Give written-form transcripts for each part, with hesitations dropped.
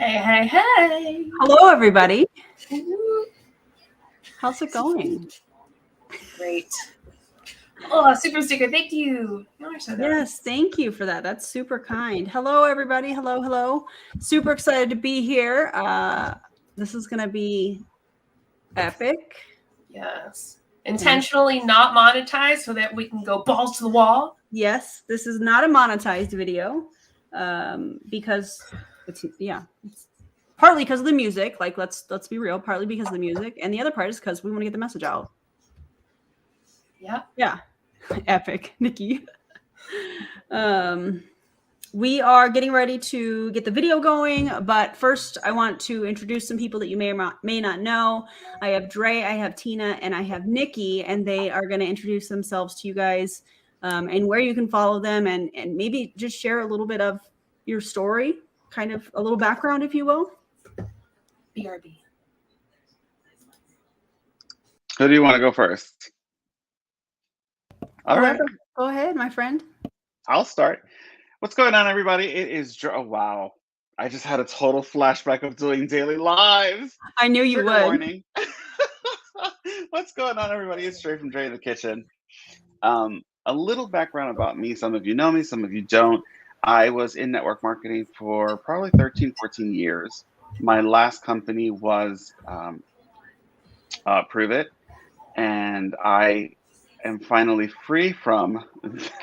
Hey, hey, hey. Hello, everybody. How's it going? Great. Oh, super sticker. Thank you. Yes, thank you for that. That's super kind. Hello, everybody. Hello, hello. Super excited to be here. This is going to be epic. Yes. Intentionally not monetized so that we can go balls to the wall. Yes, this is not a monetized video because it's partly because of the music. Like, let's be real. Partly because of the music, and the other part is because we want to get the message out. Yeah. Yeah. Epic, Nikki. We are getting ready to get the video going, but first I want to introduce some people that you may or may not know. I have Dre, I have Tina, and I have Nikki, and they are going to introduce themselves to you guys and where you can follow them and maybe just share a little bit of your story, kind of a little background, if you will. BRB. Who do you want to go first? All right. Go ahead, my friend. I'll start. What's going on, everybody? It is oh, wow. I just had a total flashback of doing daily lives. I knew you would. Warning. What's going on, everybody? It's Dre from Dre in the Kitchen. A little background about me. Some of you know me, some of you don't. I was in network marketing for probably 13, 14 years. My last company was Prove It, and I am finally free from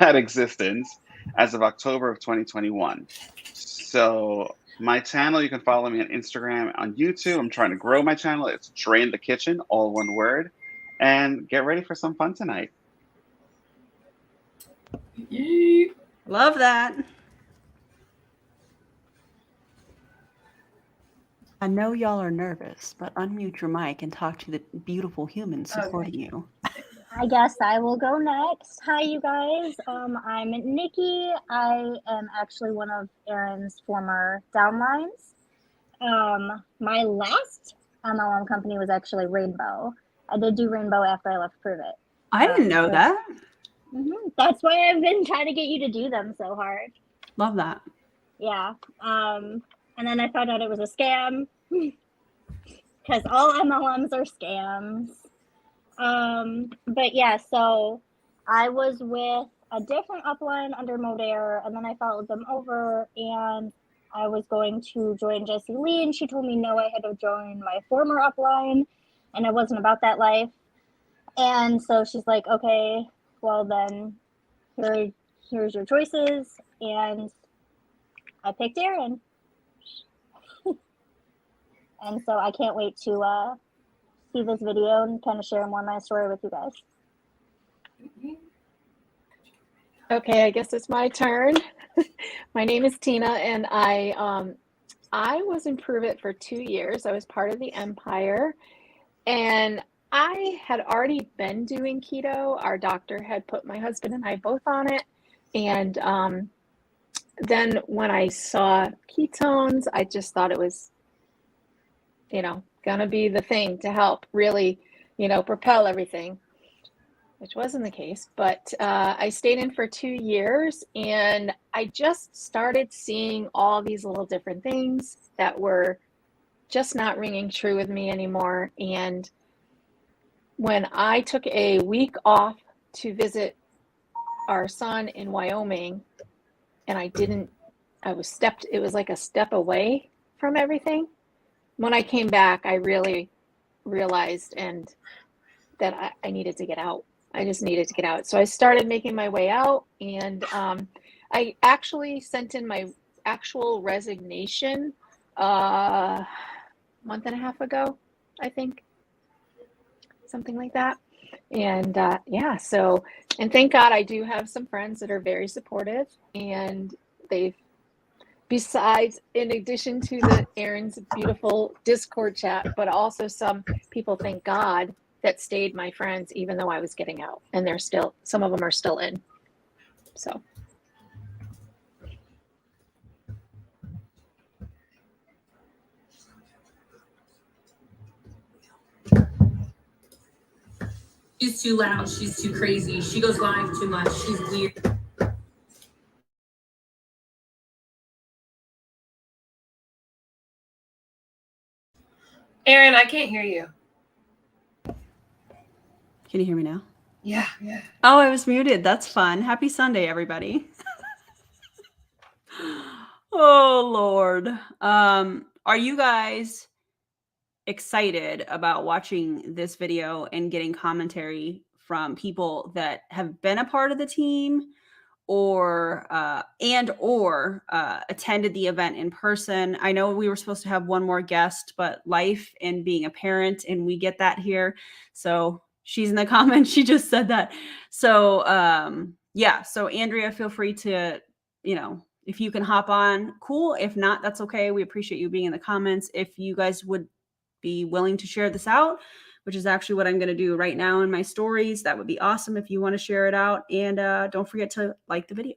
that existence as of October of 2021. So my channel, you can follow me on Instagram, on YouTube. I'm trying to grow my channel. It's Dre in the Kitchen, all one word. And get ready for some fun tonight. Love that. I know y'all are nervous, but unmute your mic and talk to the beautiful humans supporting you. I guess I will go next. Hi, you guys. I'm Nikki. I am actually one of Aaron's former downlines. My last MLM company was actually Rainbow. I did do Rainbow after I left Prove It. I didn't know that. That's why I've been trying to get you to do them so hard. Love that. Yeah. And then I found out it was a scam because all MLMs are scams. But yeah, so I was with a different upline under Modere, and then I followed them over, and I was going to join Jessie Lee, and she told me no, I had to join my former upline, and it wasn't about that life. And so she's like, okay, well then here's your choices, and I picked Aaron. And so I can't wait to see this video and kind of share more of my story with you guys. Okay, I guess it's my turn. My name is Tina, and I was in Prove It for 2 years. I was part of the Empire, and I had already been doing keto. Our doctor had put my husband and I both on it, and then when I saw ketones, I just thought it was, gonna be the thing to help really, propel everything, which wasn't the case. But I stayed in for 2 years, and I just started seeing all these little different things that were just not ringing true with me anymore. And when I took a week off to visit our son in Wyoming, and it was like a step away from everything. When I came back, I really realized that I needed to get out. I just needed to get out. So I started making my way out, and I actually sent in my actual resignation a month and a half ago, I think. Something like that. And and thank God I do have some friends that are very supportive, and in addition to the Aaron's beautiful Discord chat, but also some people, thank God, that stayed my friends even though I was getting out, and some of them are still in. So. She's too loud. She's too crazy. She goes live too much. She's weird. Aaron, I can't hear you. Can you hear me now? Yeah. Oh, I was muted. That's fun. Happy Sunday, everybody. Oh, Lord. Are you guys excited about watching this video and getting commentary from people that have been a part of the team or attended the event in person? I know we were supposed to have one more guest, but life and being a parent, and we get that here. So she's in the comments. She just said that. So yeah. So Andrea, feel free to, if you can hop on, cool. If not, that's okay. We appreciate you being in the comments. If you guys would be willing to share this out, which is actually what I'm going to do right now in my stories, that would be awesome if you want to share it out. And don't forget to like the video.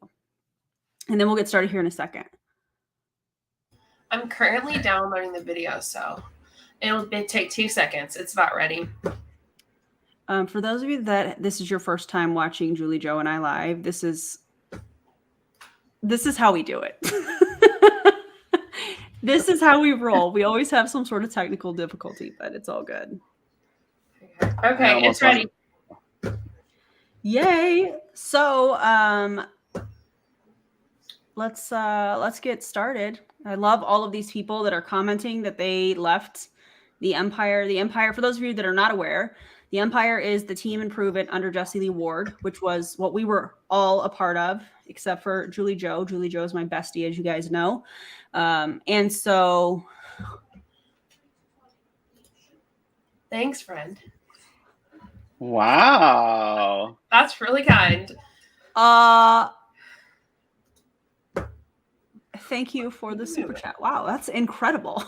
And then we'll get started here in a second. I'm currently downloading the video, so it'll take 2 seconds. It's about ready. For those of you that this is your first time watching Julie, Joe, and I live, this is how we do it. This is how we roll. We always have some sort of technical difficulty, but it's all good. Okay, it's ready. Yay! So let's get started. I love all of these people that are commenting that they left the Empire. The Empire, for those of you that are not aware, the Empire is the team Improve-It under Jesse Lee Ward, which was what we were all a part of, except for Julie Joe. Julie Joe is my bestie, as you guys know. And so... Thanks, friend. Wow. That's really kind. Thank you for the super chat. Wow, that's incredible.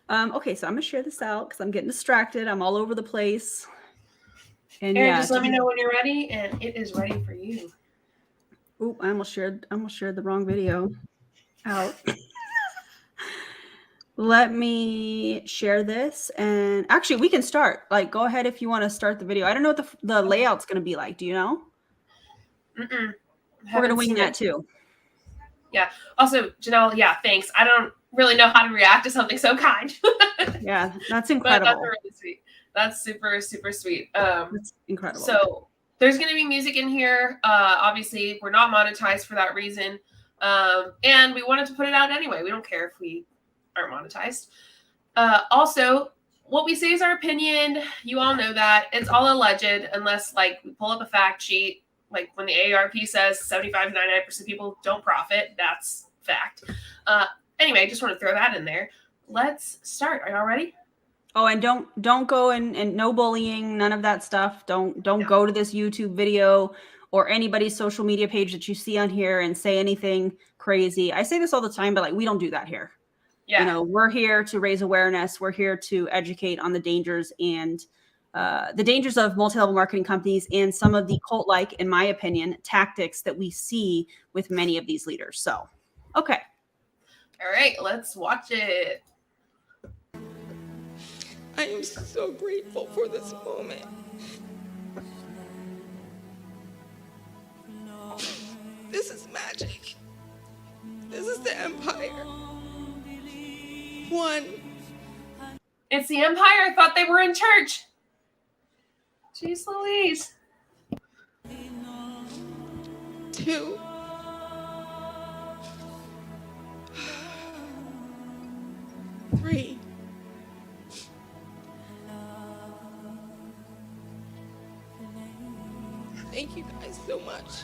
Okay, so I'm gonna share this out because I'm getting distracted. I'm all over the place. And Aaron, yeah, just let me know when you're ready, and it is ready for you. Oop, I almost shared the wrong video out. Let me share this, and actually we can start. Like, go ahead if you want to start the video. I don't know what the layout's gonna be like. Do you know? Mm-mm. We're gonna wing that too. Yeah. Also, Janelle, yeah, thanks. I don't really know how to react to something so kind. Yeah, that's incredible. But that's really sweet. That's super, super sweet. That's incredible. So there's going to be music in here. Obviously, we're not monetized for that reason. And we wanted to put it out anyway. We don't care if we aren't monetized. Also, what we say is our opinion. You all know that. It's all alleged unless, like, we pull up a fact sheet. Like when the AARP says 75 to 99% of people don't profit, that's fact. Anyway, just want to throw that in there. Let's start. Are y'all ready? Oh, and don't go and no bullying, none of that stuff. Don't go to this YouTube video or anybody's social media page that you see on here and say anything crazy. I say this all the time, but like we don't do that here. Yeah. You know, we're here to raise awareness. We're here to educate on the dangers and the dangers of multi-level marketing companies and some of the cult-like, in my opinion, tactics that we see with many of these leaders. So, okay. All right, let's watch it. I am so grateful for this moment. This is magic. This is the Empire. One. It's the Empire. I thought they were in church. Jeez Louise. 2. 3. Thank you guys so much.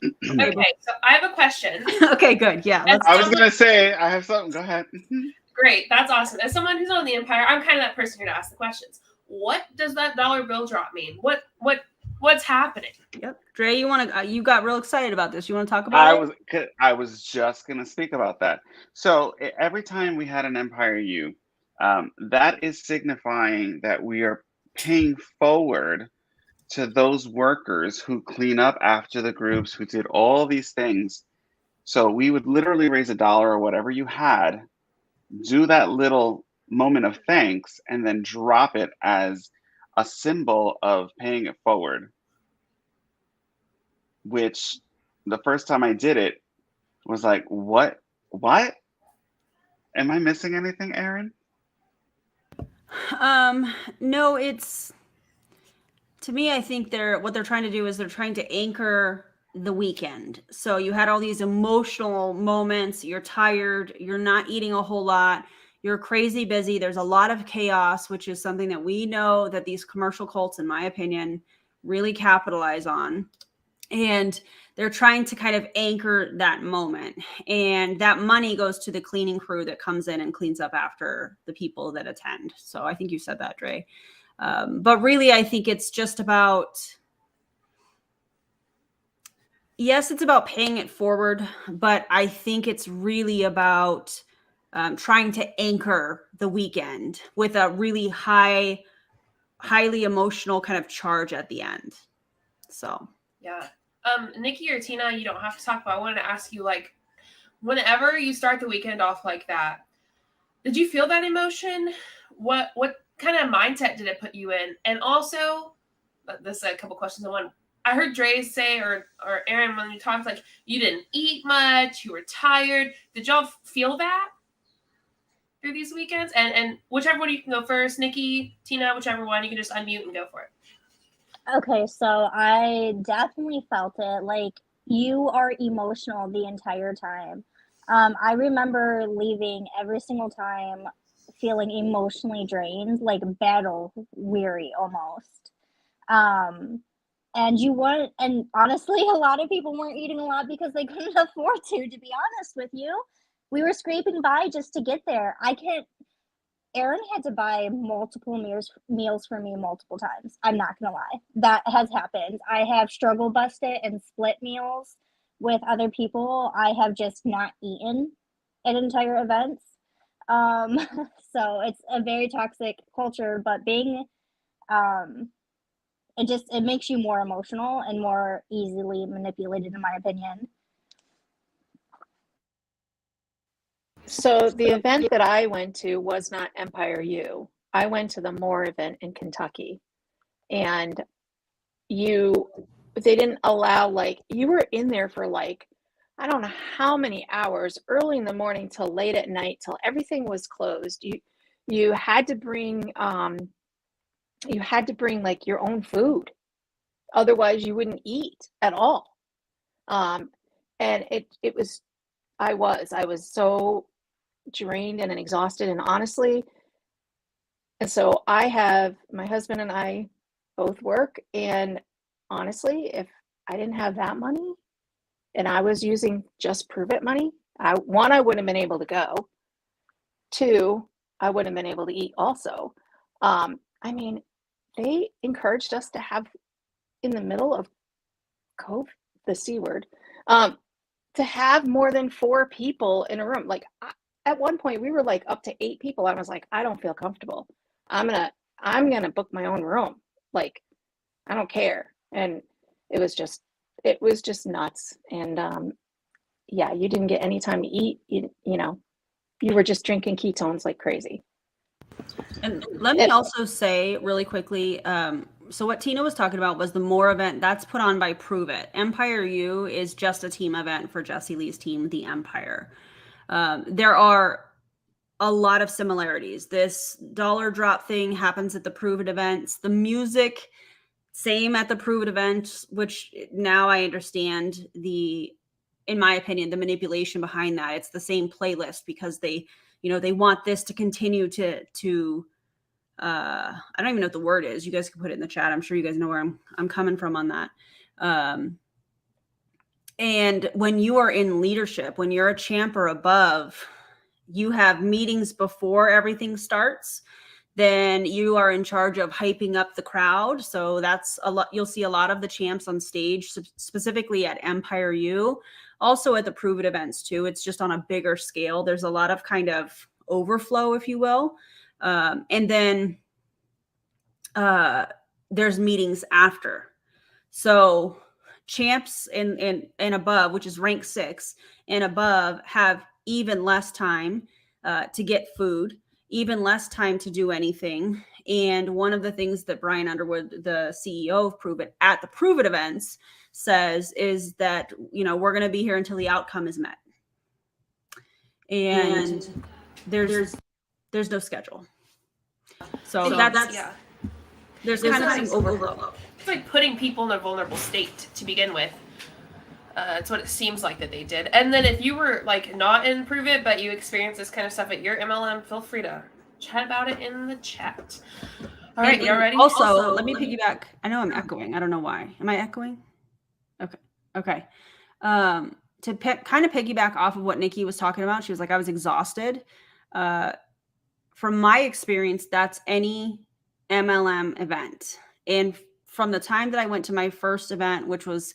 Okay, so I have a question. Okay, good. Yeah. I was going to say, I have something. Go ahead. Great. That's awesome. As someone who's on the Empire, I'm kind of that person here to ask the questions. What does that dollar bill drop mean? What's happening? Yep. Dre, you got real excited about this. You want to talk about it? I was just going to speak about that. So every time we had an Empire U, that is signifying that we are paying forward to those workers who clean up after the groups, who did all these things. So we would literally raise $1 or whatever you had, do that little moment of thanks, and then drop it as a symbol of paying it forward. Which the first time I did it, was like, what? Am I missing anything, Aaron? No, it's, to me, I think what they're trying to do is they're trying to anchor the weekend. So you had all these emotional moments, you're tired, you're not eating a whole lot, you're crazy busy, there's a lot of chaos, which is something that we know that these commercial cults, in my opinion, really capitalize on. And they're trying to kind of anchor that moment. And that money goes to the cleaning crew that comes in and cleans up after the people that attend. So I think you said that, Dre. But really, I think it's just about, yes, it's about paying it forward, but I think it's really about trying to anchor the weekend with a really highly emotional kind of charge at the end. So, yeah. Nikki or Tina, you don't have to talk, but I wanted to ask you, like, whenever you start the weekend off like that, did you feel that emotion? What kind of mindset did it put you in? And also, this is a couple questions in one. I heard Dre say, or Aaron, when you talked, like, you didn't eat much, you were tired. Did y'all feel that through these weekends? And whichever one you can go first, Nikki, Tina, whichever one, you can just unmute and go for it. Okay, so I definitely felt it. Like, you are emotional the entire time. I remember leaving every single time feeling emotionally drained, like battle weary almost. And and honestly, a lot of people weren't eating a lot because they couldn't afford to be honest with you. We were scraping by just to get there. Aaron had to buy multiple meals for me multiple times. I'm not gonna lie. That has happened. I have struggle busted and split meals with other people. I have just not eaten at entire events. Um, so it's a very toxic culture, but it makes you more emotional and more easily manipulated, in my opinion. So the event that I went to was not Empire U. I went to the Moore event in Kentucky, and they didn't allow, like, you were in there for like, I don't know how many hours, early in the morning till late at night, till everything was closed. You had to bring like your own food, otherwise you wouldn't eat at all. And it was, I was so drained and exhausted, and honestly, and so my husband and I both work, and honestly, if I didn't have that money and I was using just Prove It money, I wouldn't have been able to go. Two, I wouldn't have been able to eat also. I mean, they encouraged us to have, in the middle of COVID, the C word, to have more than 4 people in a room. Like, at one point we were like up to 8 people. I was like, I don't feel comfortable. I'm gonna book my own room. Like, I don't care. And it was just nuts. And yeah, you didn't get any time to eat. You know, you were just drinking ketones like crazy. and let me also say really quickly, so what Tina was talking about was the Moore event that's put on by Prove It. Empire U is just a team event for Jesse Lee's team, the Empire. There are a lot of similarities. This dollar drop thing happens at the Prove It events. The music, same at the Prove It event, which now I understand in my opinion, the manipulation behind that. It's the same playlist because they want this to continue to I don't even know what the word is. You guys can put it in the chat. I'm sure you guys know where I'm coming from on that. And when you are in leadership, when you're a champ or above, you have meetings before everything starts. Then you are in charge of hyping up the crowd. So that's a lot. You'll see a lot of the champs on stage, specifically at Empire U, also at the Prove It events too. It's just on a bigger scale. There's a lot of kind of overflow, if you will. And then there's meetings after. So champs and above, which is rank 6 and above, have even less time to get food, even less time to do anything. And one of the things that Brian Underwood, the CEO of Prove It, at the Prove It events says is that, we're going to be here until the outcome is met. and there's no schedule. So that's yeah. There's It's kind of like some overflow. It's like putting people in a vulnerable state to begin with. It's what it seems like that they did. And then if you were like not in Prove It, but you experienced this kind of stuff at your MLM, feel free to chat about it in the chat. All right, y'all ready? Also, let me piggyback. I know I'm echoing. I don't know why. Am I echoing? Okay. To kind of piggyback off of what Nikki was talking about, she was like, I was exhausted. From my experience, that's any MLM event. And from the time that I went to my first event, which was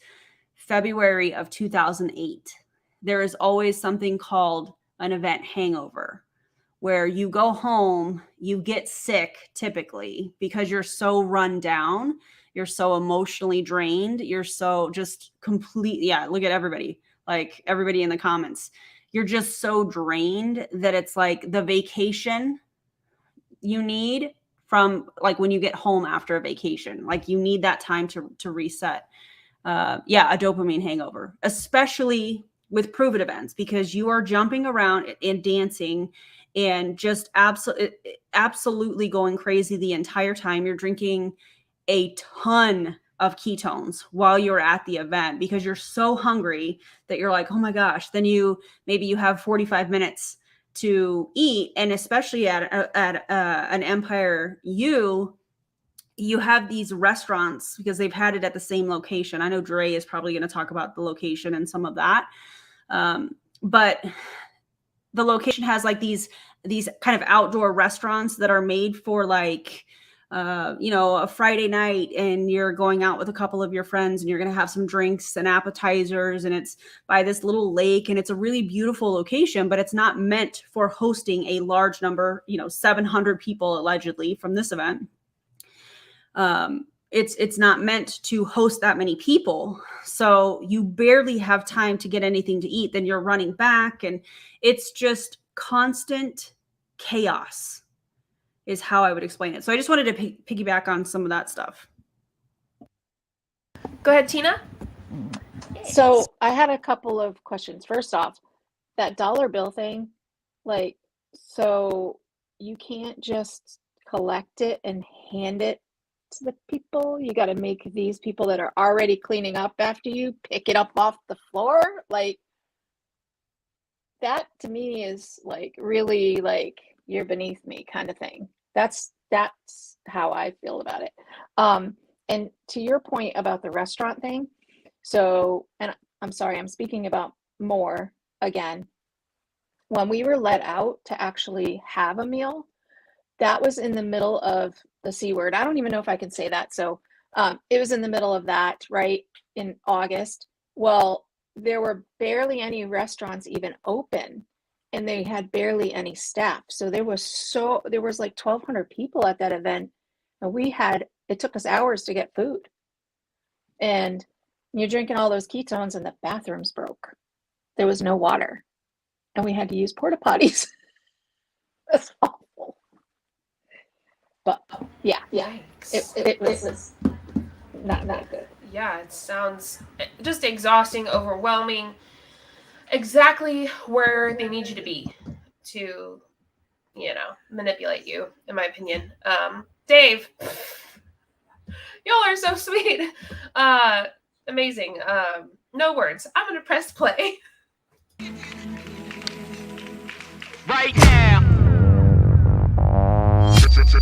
February of 2008, there is always something called an event hangover, where you go home, you get sick typically because you're so run down, you're so emotionally drained, you're so just complete. Yeah, look at everybody, like everybody in the comments. You're just so drained that it's like the vacation you need from like when you get home after a vacation, like you need that time to reset. A dopamine hangover, especially with Prove It events, because you are jumping around and dancing and just absolutely going crazy the entire time. You're drinking a ton of ketones while you're at the event because you're so hungry that you're like, oh my gosh. Then maybe you have 45 minutes to eat. And especially at an Empire you have these restaurants because they've had it at the same location. I know Dre is probably going to talk about the location and some of that. But the location has like these kind of outdoor restaurants that are made for like, a Friday night, and you're going out with a couple of your friends and you're going to have some drinks and appetizers, and it's by this little lake, and it's a really beautiful location, but it's not meant for hosting a large number, 700 people allegedly from this event. It's not meant to host that many people. So you barely have time to get anything to eat. Then you're running back, and it's just constant chaos is how I would explain it. So I just wanted to piggyback on some of that stuff. Go ahead, Tina. So I had a couple of questions. First off, that dollar bill thing, like, so you can't just collect it and hand it to the people. You got to make these people that are already cleaning up after you pick it up off the floor. Like, that to me is like really like you're beneath me kind of thing. That's how I feel about it. And to your point about the restaurant thing, so, and I'm sorry, I'm speaking about more again. When we were let out to actually have a meal, that was in the middle of the C word. I don't even know if I can say that. So it was in the middle of that, right, in August. Well, there were barely any restaurants even open, and they had barely any staff. So there was like 1,200 people at that event, and it took us hours to get food. And you're drinking all those ketones, and the bathrooms broke. There was no water, and we had to use porta potties. That's awful. But yeah, it was not good. Yeah, it sounds just exhausting, overwhelming. Exactly where they need you to be to, manipulate you, in my opinion. Dave, y'all are so sweet. Amazing. No words. I'm going to press play. Right now.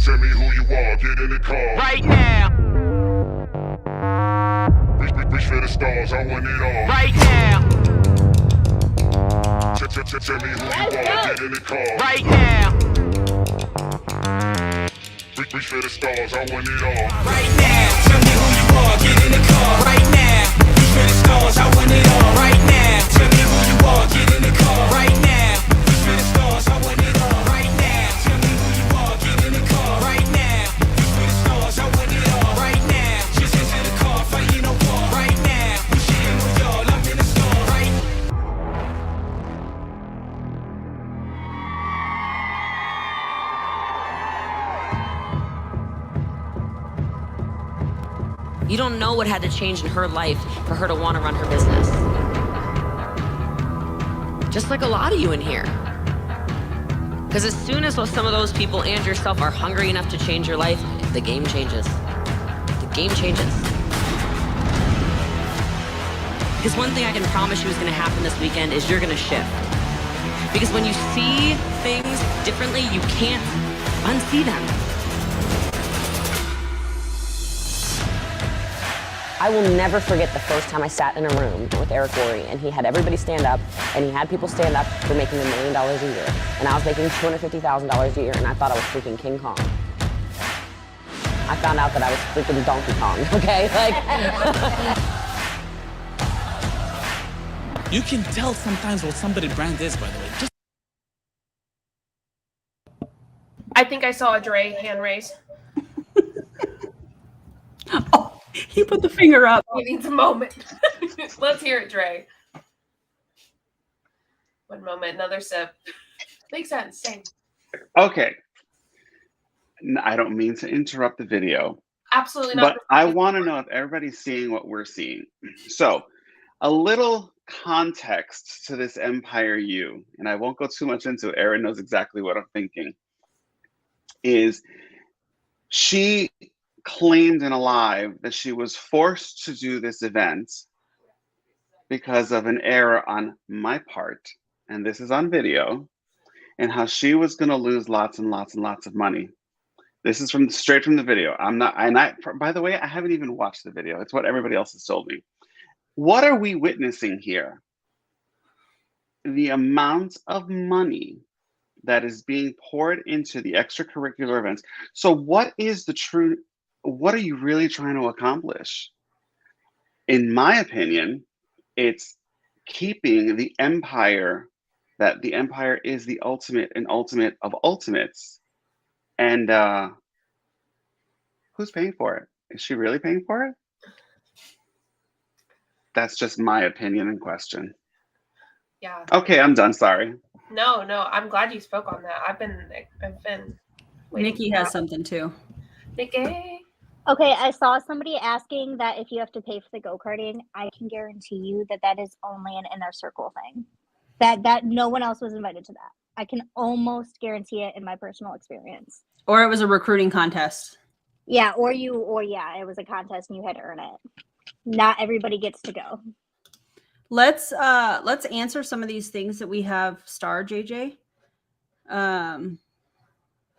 Tell me who you are, get in the car. Right now. Reach for the stars, I want it all. Right now. Tell me who you are, get in the car. Right now. Reach for the stars, I want it all. Right now. Tell me who you are, get in the car. Right now. Reach for the stars, I want it all. Right now. Tell me who you are, get in the car. Right now. Reach for the stars, I want it all. Right now. Tell me who you are, get in the car. Right now. Reach for the stars, I want it all. Right now. Just into the car, fighting no war. Right now. We shitting with y'all, I'm in the store. Right. You don't know what had to change in her life for her to want to run her business. Just like a lot of you in here. Because as soon as some of those people and yourself are hungry enough to change your life, the game changes. The game changes. Because one thing I can promise you is going to happen this weekend is you're going to shift. Because when you see things differently, you can't unsee them. I will never forget the first time I sat in a room with Eric Worre, and he had everybody stand up, and he had people stand up for making $1 million a year. And I was making $250,000 a year, and I thought I was freaking King Kong. I found out that I was freaking Donkey Kong, okay? You can tell sometimes what somebody's brand is, by the way. Just I think I saw a Dre hand raise. Oh, he put the finger up. He needs a moment. Let's hear it, Dre. One moment, another sip. Makes sense. Same. Okay. I don't mean to interrupt the video. Absolutely not. But I want to know if everybody's seeing what we're seeing. So, a little context to this Empire U, and I won't go too much into it. Erin knows exactly what I'm thinking. Is she claimed in a live that she was forced to do this event because of an error on my part, and this is on video, and how she was going to lose lots and lots and lots of money. This is straight from the video. By the way, I haven't even watched the video. It's what everybody else has told me. What are we witnessing here? The amount of money that is being poured into the extracurricular events. So what are you really trying to accomplish? In my opinion, it's keeping the empire, that the empire is the ultimate and ultimate of ultimates. And who's paying for it? Is she really paying for it? That's just my opinion and question. Yeah. Okay, I'm done. Sorry. No, I'm glad you spoke on that. I've been Nikki has something too. Nikki. Okay, I saw somebody asking that if you have to pay for the go-karting. I can guarantee you that is only an inner circle thing. That no one else was invited to that. I can almost guarantee it in my personal experience. Or it was a recruiting contest. Yeah, it was a contest and you had to earn it. Not everybody gets to go. Let's answer some of these things that we have starred, JJ.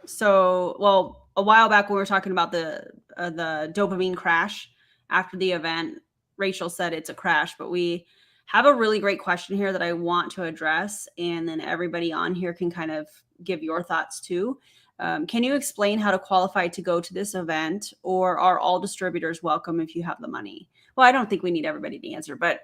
So a while back when we were talking about the dopamine crash after the event, Rachel said it's a crash, but we have a really great question here that I want to address, and then everybody on here can kind of give your thoughts too. Can you explain how to qualify to go to this event, or are all distributors welcome if you have the money? Well, I don't think we need everybody to answer, but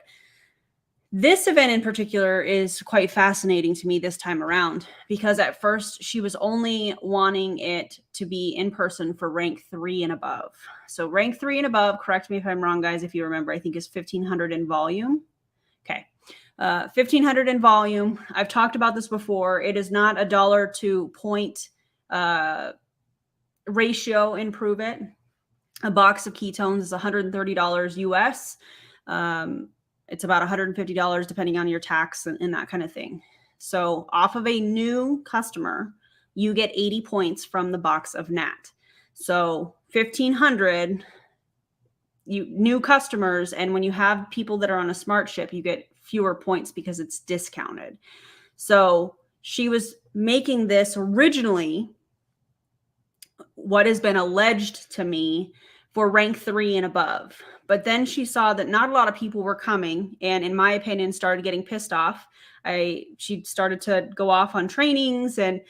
this event in particular is quite fascinating to me this time around, because at first she was only wanting it to be in person for rank 3 and above. So rank 3 and above, correct me if I'm wrong, guys, if you remember, I think is 1,500 in volume. Okay. 1,500 in volume. I've talked about this before. It is not $1 to point ratio in Prove It. A box of ketones is $130 US. It's about $150 depending on your tax and that kind of thing. So off of a new customer, you get 80 points from the box of NAT. So 1,500 new customers, and when you have people that are on a smart ship, you get fewer points because it's discounted. So she was making this originally, what has been alleged to me, for rank 3 and above. But then she saw that not a lot of people were coming, and in my opinion, started getting pissed off. She started to go off on trainings and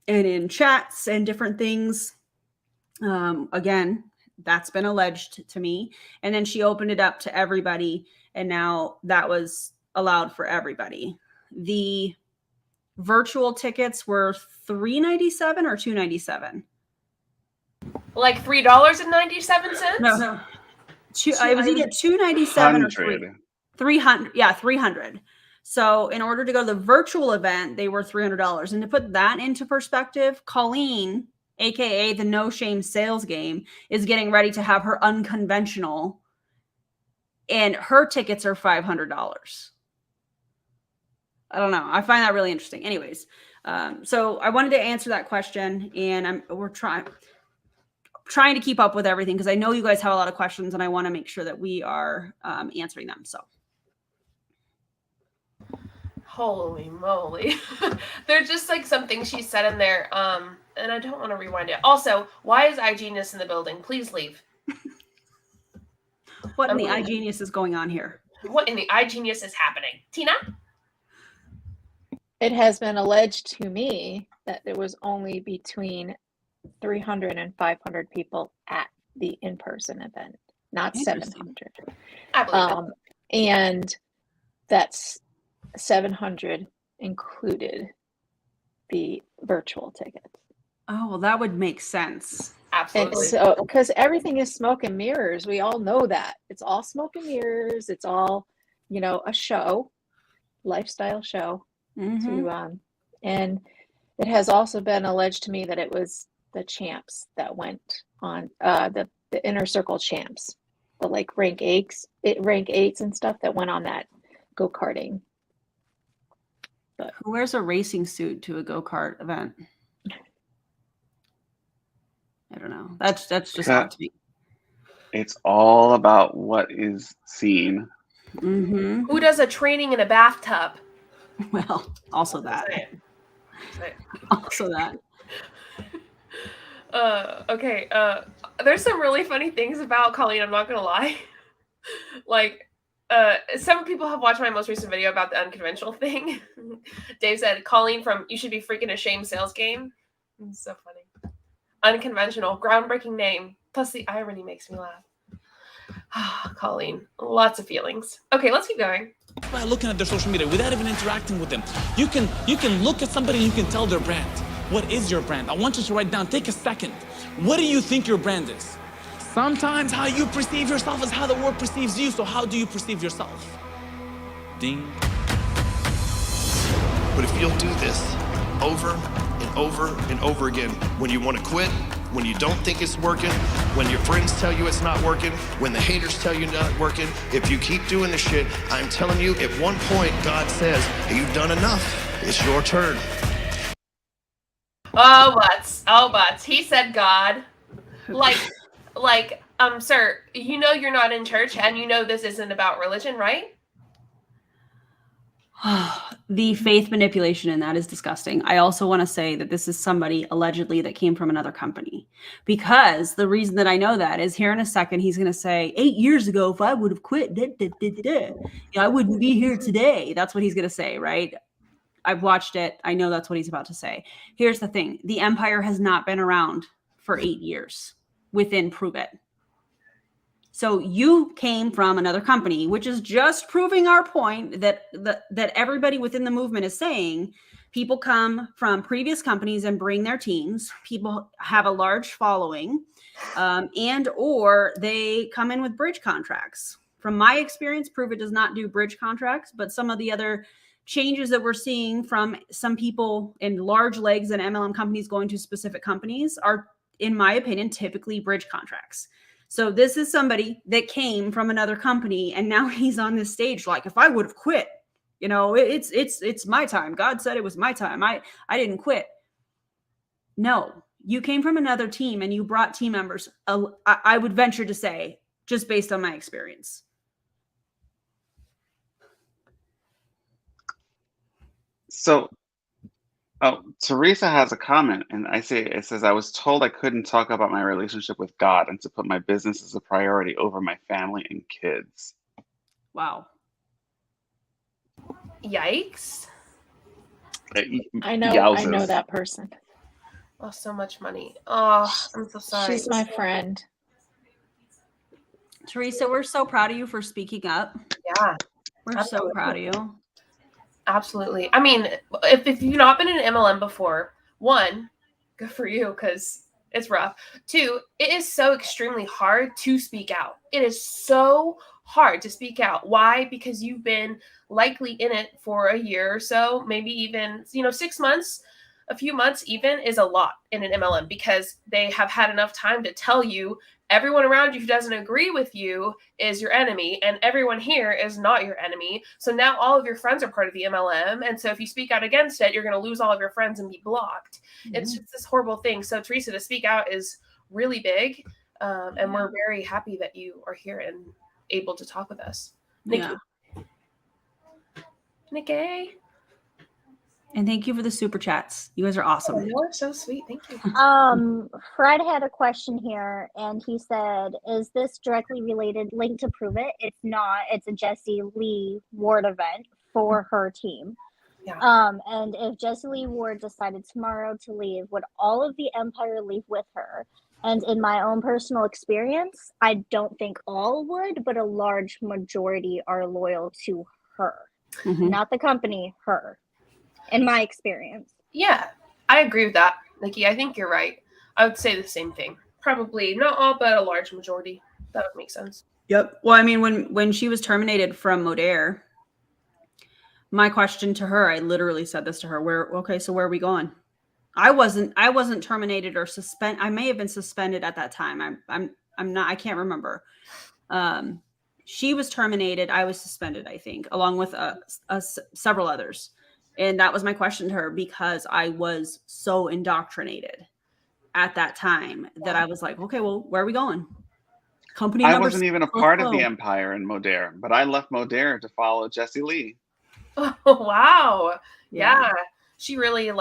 in chats and different things. Again, that's been alleged to me. And then she opened it up to everybody, and now that was allowed for everybody. The virtual tickets were $397 or $297. Like $3.97? No. It was either $297 or $300. Yeah, $300. So in order to go to the virtual event, they were $300. And to put that into perspective, Colleen, aka the No Shame Sales Game, is getting ready to have her unconventional, and her tickets are $500. I don't know. I find that really interesting. Anyways, So I wanted to answer that question, and we're trying to keep up with everything because I know you guys have a lot of questions, and I want to make sure that we are answering them. So. Holy moly. There's just like some things she said in there, and I don't want to rewind it. Also, why is iGenius in the building? Please leave. What in the iGenius is going on here? What in the iGenius is happening? Tina? It has been alleged to me that there was only between 300 and 500 people at the in-person event, not 700. I believe it. And that's 700 included the virtual tickets. Oh, well, that would make sense. Absolutely. And so, because everything is smoke and mirrors, we all know that. It's all smoke and mirrors. It's all, a show, lifestyle show. And it has also been alleged to me that it was the champs that went on, the inner circle champs, the like rank eights and stuff that went on that go-karting. But who wears a racing suit to a go-kart event? I don't know. That's just odd to me. It's all about what is seen. Who does a training in a bathtub? Well, also that. Also that. Okay. There's some really funny things about Colleen. I'm not gonna lie. Like, some people have watched my most recent video about the unconventional thing. Dave said, Colleen from You Should Be Freaking Ashamed Sales Game. It's so funny. Unconventional, groundbreaking name. Plus the irony makes me laugh. Colleen, lots of feelings. Okay, let's keep going. By looking at their social media without even interacting with them, you can look at somebody and you can tell their brand. What is your brand? I want you to write down, take a second. What do you think your brand is? Sometimes how you perceive yourself is how the world perceives you, so how do you perceive yourself? Ding. But if you'll do this over and over and over again, when you want to quit, when you don't think it's working, when your friends tell you it's not working, when the haters tell you it's not working, if you keep doing this shit, I'm telling you, at one point, God says, you've done enough. It's your turn. Oh, butts. He said God. Like, sir, you know you're not in church and you know this isn't about religion, right? The faith manipulation in that is disgusting. I also want to say that this is somebody allegedly that came from another company, because the reason that I know that is here in a second, he's going to say 8 years ago, if I would have quit, I wouldn't be here today. That's what he's going to say, right? I've watched it. I know that's what he's about to say. Here's the thing. The empire has not been around for 8 years. Within Prove It. So you came from another company, which is just proving our point that everybody within the movement is saying people come from previous companies and bring their teams. People have a large following, and or they come in with bridge contracts. From my experience, Prove It does not do bridge contracts, but some of the other changes that we're seeing from some people in large legs and MLM companies going to specific companies are, in my opinion, typically bridge contracts. So this is somebody that came from another company and now he's on this stage like, if I would have quit, it's my time. God said it was my time. I didn't quit. No, you came from another team and you brought team members. I would venture to say, just based on my experience. So, Teresa has a comment, and it says, I was told I couldn't talk about my relationship with God and to put my business as a priority over my family and kids. Wow. Yikes. I know that person. Oh, so much money. Oh, I'm so sorry. She's my friend. Teresa, we're so proud of you for speaking up. Yeah. We're so proud of you. Absolutely. I mean, if you've not been in an MLM before, one, good for you because it's rough. Two, it is so extremely hard to speak out. It is so hard to speak out. Why? Because you've been likely in it for a year or so, maybe even, 6 months, a few months even is a lot in an MLM because they have had enough time to tell you everyone around you who doesn't agree with you is your enemy, and everyone here is not your enemy. So now all of your friends are part of the MLM. And so if you speak out against it, you're going to lose all of your friends and be blocked. It's just this horrible thing. So Teresa, to speak out is really big. And we're very happy that you are here and able to talk with us. Nikki. Nikki. And thank you for the super chats. You guys are awesome. Oh, you're so sweet. Thank you. Fred had a question here, and he said, is this directly related, linked to Prove It? It's not. It's a Jessie Lee Ward event for her team. Yeah. And if Jessie Lee Ward decided tomorrow to leave, would all of the Empire leave with her? And in my own personal experience, I don't think all would, but a large majority are loyal to her. Not the company, her. In my experience. Yeah, I agree with that, Nikki. I think you're right. I would say the same thing. Probably not all, but a large majority. That would make sense. Yep. Well, I mean, when she was terminated from Modere, my question to her, I literally said this to her, so where are we going? I wasn't terminated or suspended. I may have been suspended at that time. I'm not, I can't remember. She was terminated. I was suspended, I think, along with several others. And that was my question to her, because I was so indoctrinated at that time that I was like, okay, well, where are we going? Company I wasn't even a part of the Empire in Modere, but I left Modere to follow Jessie Lee. Oh, wow. Yeah. She really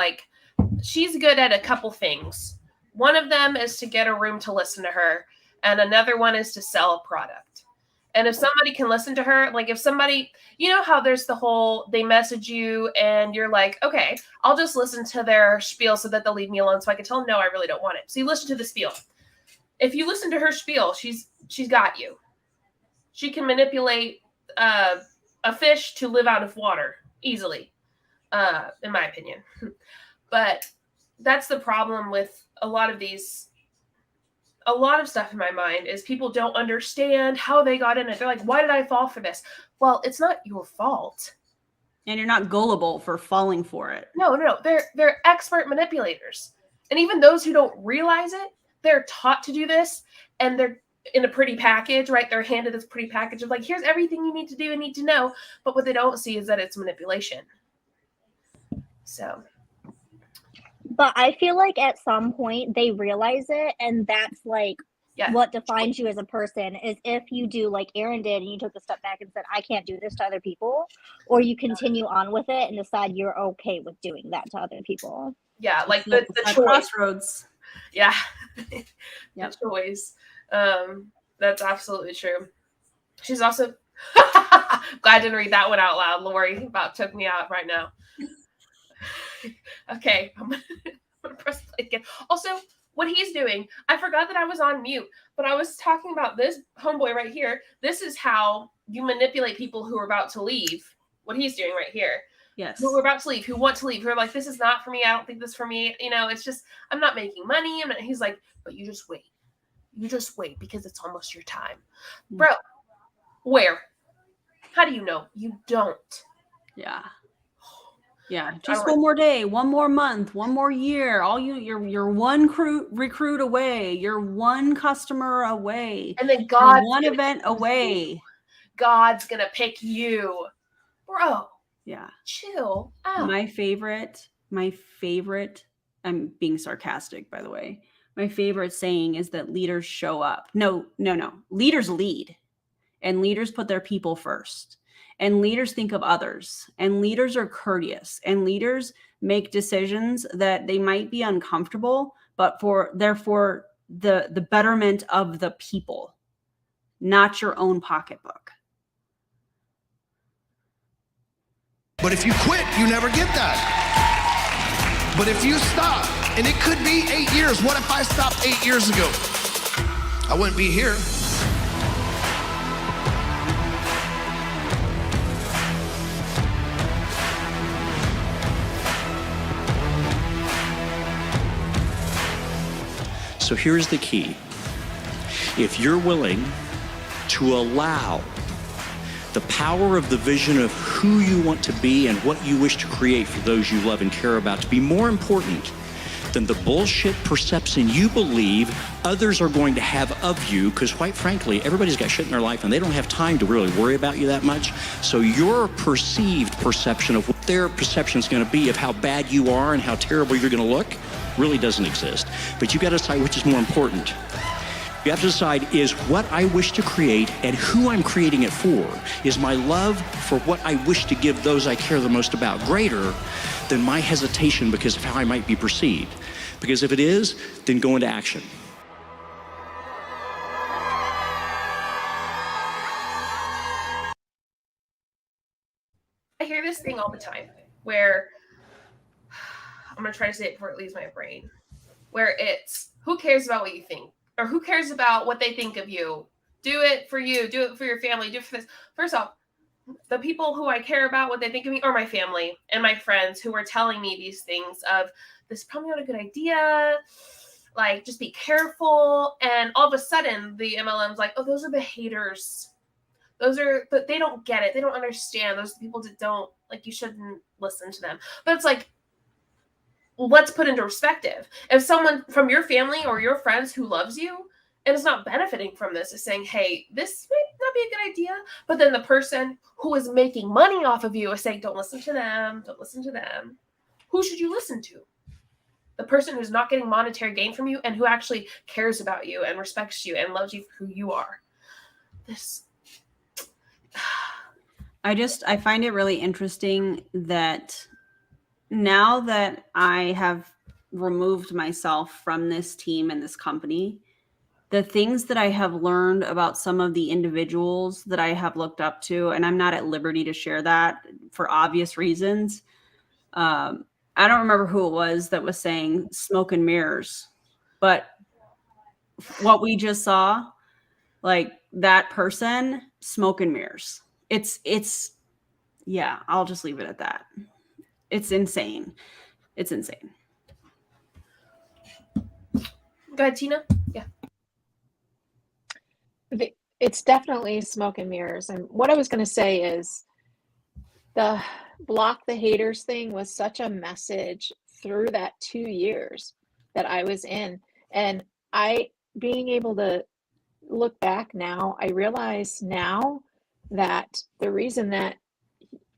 she's good at a couple things. One of them is to get a room to listen to her. And another one is to sell a product. And if somebody can listen to her, if somebody, you know how there's the whole, they message you and you're like, okay, I'll just listen to their spiel so that they'll leave me alone so I can tell them, no, I really don't want it. So you listen to the spiel. If you listen to her spiel, she's got you. She can manipulate a fish to live out of water easily, in my opinion. But that's the problem with a lot of stuff in my mind is people don't understand how they got in it. They're like, why did I fall for this? Well, it's not your fault. And you're not gullible for falling for it. No. They're expert manipulators. And even those who don't realize it, they're taught to do this. And they're in a pretty package, right? They're handed this pretty package of here's everything you need to do and need to know. But what they don't see is that it's manipulation. So. But I feel like at some point they realize it, and that's what defines you as a person, is if you do like Aaron did and you took a step back and said, I can't do this to other people, or you continue on with it and decide you're okay with doing that to other people. Yeah, the choice. Crossroads. Yeah. The choice. That's absolutely true. She's also glad I didn't read that one out loud. Lori about took me out right now. Okay, I'm gonna press play again. Also, what he's doing, I forgot that I was on mute, but I was talking about this homeboy right here. This is how you manipulate people who are about to leave. What he's doing right here. Yes. Who are about to leave, who want to leave, who are like, this is not for me. I don't think this is for me. It's just, I'm not making money. He's like, but you just wait. You just wait because it's almost your time. Bro, where? How do you know? You don't. Yeah. Yeah, just one more day, one more month, one more year. You're one recruit away. You're one customer away. And then God's one event away. God's gonna pick you, bro. Yeah, chill out. My favorite. I'm being sarcastic, by the way. My favorite saying is that leaders show up. No. Leaders lead, and leaders put their people first. And leaders think of others, and leaders are courteous, and leaders make decisions that they might be uncomfortable, but they're for the betterment of the people, not your own pocketbook. But if you quit, you never get that. But if you stop, and it could be 8 years, what if I stopped 8 years ago? I wouldn't be here. So here's the key. If you're willing to allow the power of the vision of who you want to be and what you wish to create for those you love and care about to be more important than the bullshit perception you believe others are going to have of you, because quite frankly, everybody's got shit in their life and they don't have time to really worry about you that much. So your perceived perception of what their perception is going to be of how bad you are and how terrible you're going to look really doesn't exist. But you got to decide which is more important. You have to decide, is what I wish to create and who I'm creating it for, is my love for what I wish to give those I care the most about greater than my hesitation because of how I might be perceived? Because if it is, then go into action. I hear this thing all the time where, I'm going to try to say it before it leaves my brain, where it's, who cares about what you think? Or who cares about what they think of you? Do it for you. Do it for your family. Do it for this. First off, the people who I care about, what they think of me, are my family and my friends who are telling me these things of, this is probably not a good idea. Like, just be careful. And all of a sudden, the MLM's like, oh, those are the haters. But they don't get it. They don't understand. Those are the people that don't, like, you shouldn't listen to them. But it's like, let's put into perspective. If someone from your family or your friends who loves you and is not benefiting from this is saying, hey, this might not be a good idea, but then the person who is making money off of you is saying, don't listen to them, don't listen to them, who should you listen to? The person who's not getting monetary gain from you and who actually cares about you and respects you and loves you for who you are. I find it really interesting that now that I have removed myself from this team and this company, the things that I have learned about some of the individuals that I have looked up to, and I'm not at liberty to share that for obvious reasons. I don't remember who it was that was saying smoke and mirrors, but what we just saw, like that person, smoke and mirrors. It's yeah, I'll just leave it at that. It's insane. It's insane. Go ahead, Tina. Yeah. It's definitely smoke and mirrors. And what I was going to say is the block the haters thing was such a message through that 2 years that I was in. And being able to look back now, I realize now that the reason that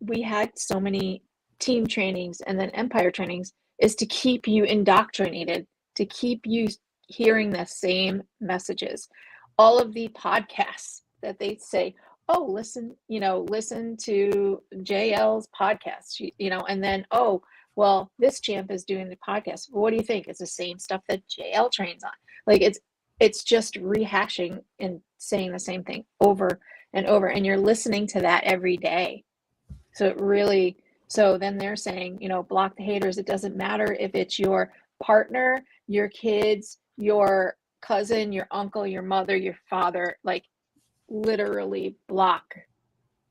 we had so many team trainings and then empire trainings is to keep you indoctrinated, to keep you hearing the same messages. All of the podcasts that they say, oh, listen to JL's podcast, and then, oh, well, this champ is doing the podcast. What do you think? It's the same stuff that JL trains on. Like it's just rehashing and saying the same thing over and over. And you're listening to that every day. So then they're saying, block the haters. It doesn't matter if it's your partner, your kids, your cousin, your uncle, your mother, your father, like literally block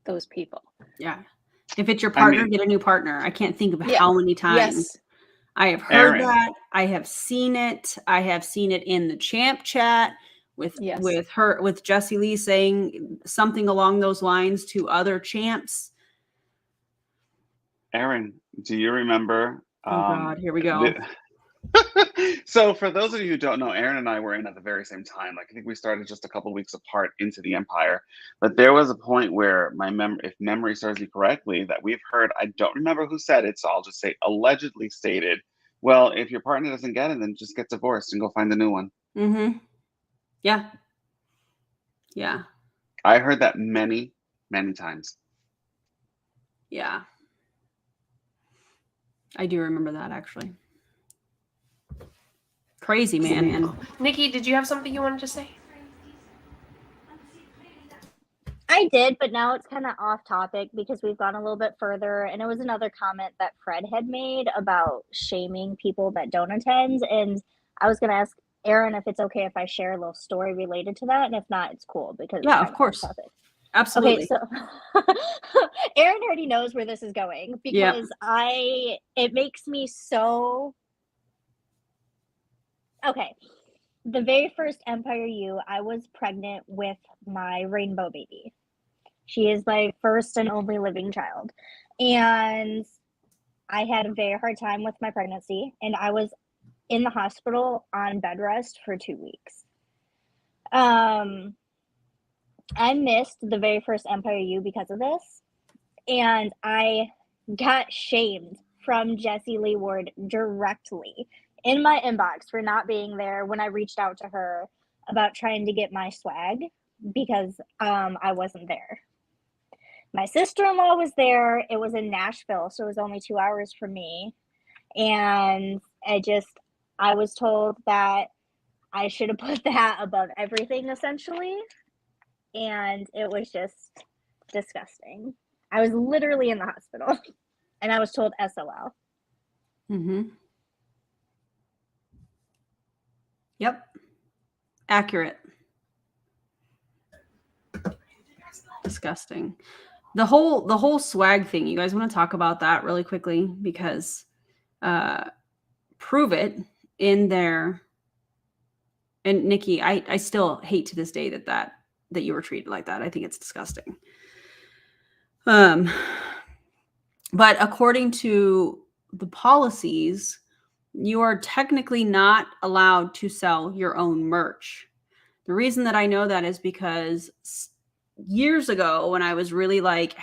those people. Yeah. If it's your partner, get a new partner. I can't think of how many times I have heard that. I have seen it. I have seen it in the champ chat with Jessie Lee saying something along those lines to other champs. Aaron, do you remember? Oh God, here we go. So for those of you who don't know, Aaron and I were in at the very same time. Like I think we started just a couple weeks apart into the Empire. But there was a point where if memory serves me correctly, that we've heard, I don't remember who said it, so I'll just say allegedly stated, well, if your partner doesn't get it, then just get divorced and go find a new one. Mm-hmm. Yeah. Yeah. I heard that many, many times. Yeah. I do remember that actually. Crazy, man. Nikki, did you have something you wanted to say? I did, but now it's kind of off topic because we've gone a little bit further. And it was another comment that Fred had made about shaming people that don't attend. And I was going to ask Aaron if it's okay if I share a little story related to that. And if not, it's cool because yeah, of course. Absolutely. Okay, so Aaron already knows where this is going because it makes me so... Okay. The very first Empire U, I was pregnant with my rainbow baby. She is my first and only living child. And I had a very hard time with my pregnancy. And I was in the hospital on bed rest for 2 weeks. I missed the very first Empire U because of this, and I got shamed from Jessie Lee Ward directly in my inbox for not being there when I reached out to her about trying to get my swag because I wasn't there. My sister-in-law was there. It was in Nashville, so it was only 2 hours from me. And I was told that I should have put that above everything, essentially. And it was just disgusting. I was literally in the hospital, and I was told SOL. Mm-hmm. Yep. Accurate. Disgusting. The whole swag thing, you guys want to talk about that really quickly? Because Prove It in there, and Nikki, I still hate to this day that you were treated like that. I think it's disgusting. But according to the policies, you are technically not allowed to sell your own merch. The reason that I know that is because years ago, when I was really like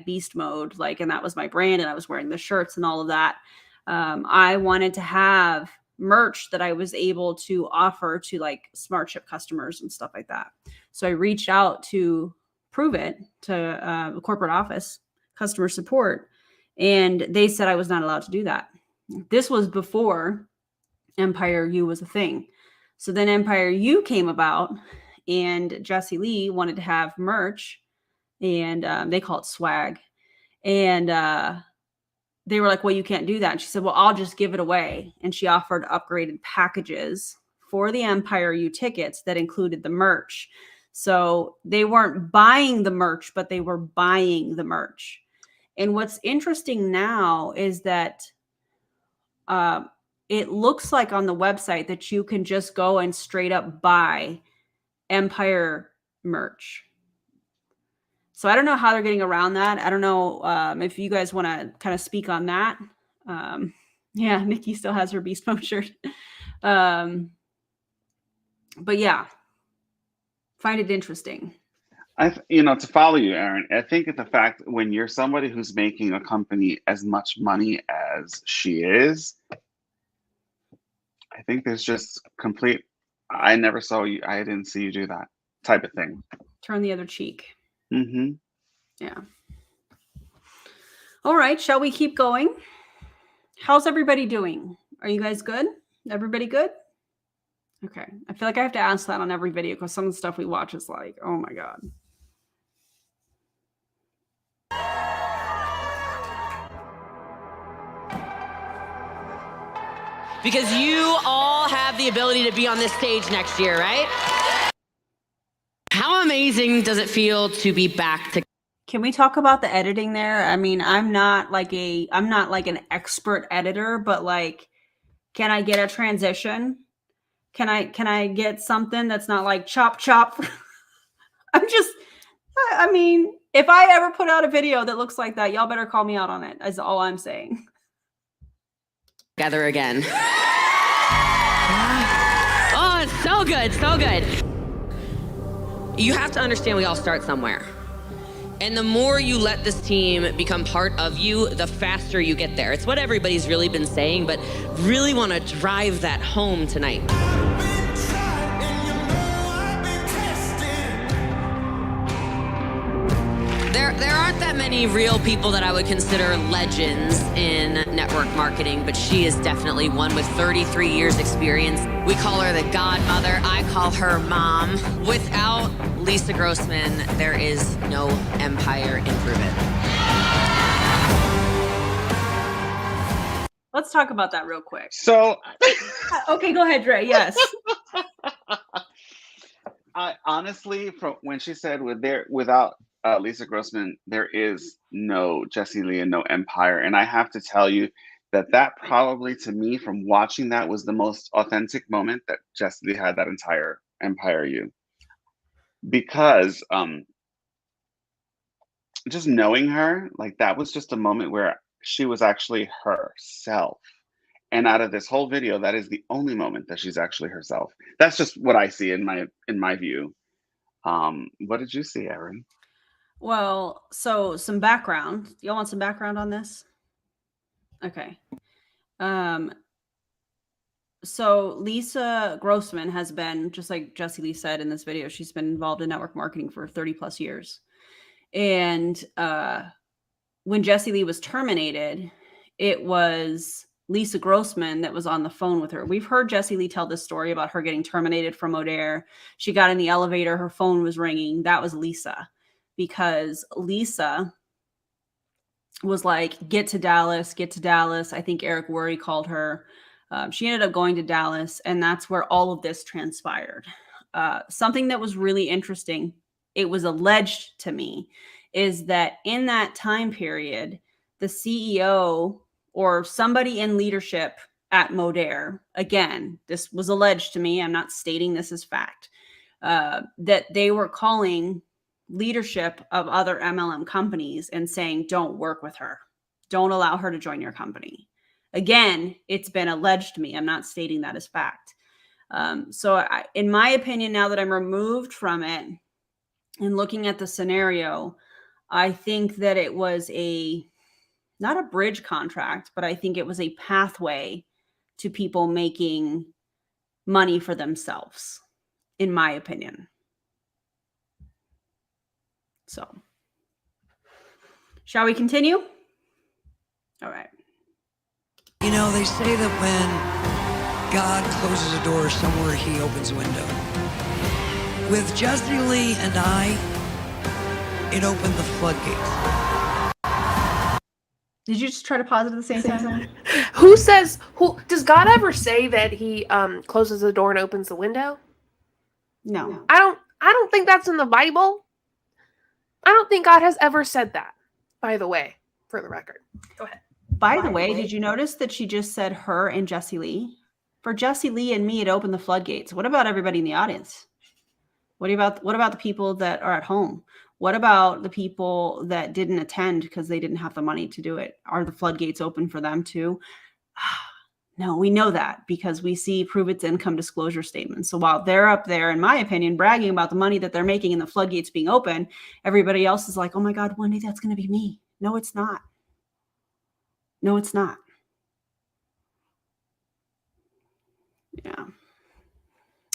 #beast mode, like, and that was my brand, and I was wearing the shirts and all of that, I wanted to have merch that I was able to offer to like SmartShip customers and stuff like that. So I reached out to Prove It, to the corporate office, customer support, and they said I was not allowed to do that. This was before Empire U was a thing. So then Empire U came about, and Jessie Lee wanted to have merch, and they call it swag. And they were like, well, you can't do that. And she said, well, I'll just give it away. And she offered upgraded packages for the Empire U tickets that included the merch. So they weren't buying the merch, but they were buying the merch. And what's interesting now is that it looks like on the website that you can just go and straight up buy Empire merch. So I don't know how they're getting around that. I don't know if you guys want to kind of speak on that. Yeah, Nikki still has her Beast Mode shirt. But yeah, find it interesting. To follow you, Aaron, I think the fact when you're somebody who's making a company as much money as she is, I think there's just complete, I never saw you, I didn't see you do that type of thing. Turn the other cheek. Mm-hmm. Yeah. All right, shall we keep going? How's everybody doing? Are you guys good? Everybody good? Okay. I feel like I have to ask that on every video because some of the stuff we watch is like, oh my God. Because you all have the ability to be on this stage next year, right? How amazing does it feel to be back to? Can we talk about the editing there? I mean, I'm not like an expert editor, but like, can I get a transition? Can I get something that's not like chop chop? I mean, if I ever put out a video that looks like that, y'all better call me out on it, is all I'm saying. Together again. Oh, it's so good, so good. You have to understand we all start somewhere. And the more you let this team become part of you, the faster you get there. It's what everybody's really been saying, but really want to drive that home tonight. There aren't that many real people that I would consider legends in network marketing, but she is definitely one with 33 years experience. We call her the godmother. I call her mom. Without Lisa Grossman, there is no Empire Improvement. Let's talk about that real quick. So, okay, go ahead, Dre. Yes. I honestly, from when she said without Lisa Grossman, there is no Jessie Lee and no Empire, and I have to tell you that probably, to me, from watching that, was the most authentic moment that Jessie Lee had that entire Empire U. Because just knowing her, like, that was just a moment where she was actually herself. And out of this whole video, that is the only moment that she's actually herself. That's just what I see in my view. What did you see, Erin? Well, so some background. Y'all want some background on this? Okay. So Lisa Grossman has been, just like Jessie Lee said in this video, she's been involved in network marketing for 30 plus years. And when Jessie Lee was terminated, it was Lisa Grossman that was on the phone with her. We've heard Jessie Lee tell this story about her getting terminated from O'Dare. She got in the elevator, her phone was ringing. That was Lisa, because Lisa was like, get to Dallas, get to Dallas. I think Eric Worre called her. She ended up going to Dallas, and that's where all of this transpired. Something that was really interesting, it was alleged to me, is that in that time period, the CEO or somebody in leadership at Modere, again, this was alleged to me, I'm not stating this as fact, that they were calling leadership of other MLM companies and saying, don't work with her. Don't allow her to join your company. Again, it's been alleged to me. I'm not stating that as fact. So in my opinion, now that I'm removed from it and looking at the scenario, I think that it was not a bridge contract, but I think it was a pathway to people making money for themselves, in my opinion. So, shall we continue? All right. You know, they say that when God closes a door somewhere, he opens a window. With Jessie Lee and I, it opened the floodgates. Did you just try to pause it at the same time? Who does God ever say that he closes the door and opens the window? No. I don't think that's in the Bible. I don't think God has ever said that, by the way, for the record. Go ahead. By the way, did you notice that she just said her and Jessie Lee? For Jessie Lee and me, it opened the floodgates. What about everybody in the audience? What about the people that are at home? What about the people that didn't attend because they didn't have the money to do it? Are the floodgates open for them too? No, we know that because we see Prove It's income disclosure statements. So while they're up there, in my opinion, bragging about the money that they're making and the floodgates being open, everybody else is like, oh my God, one day that's going to be me. No, it's not. No, it's not. Yeah.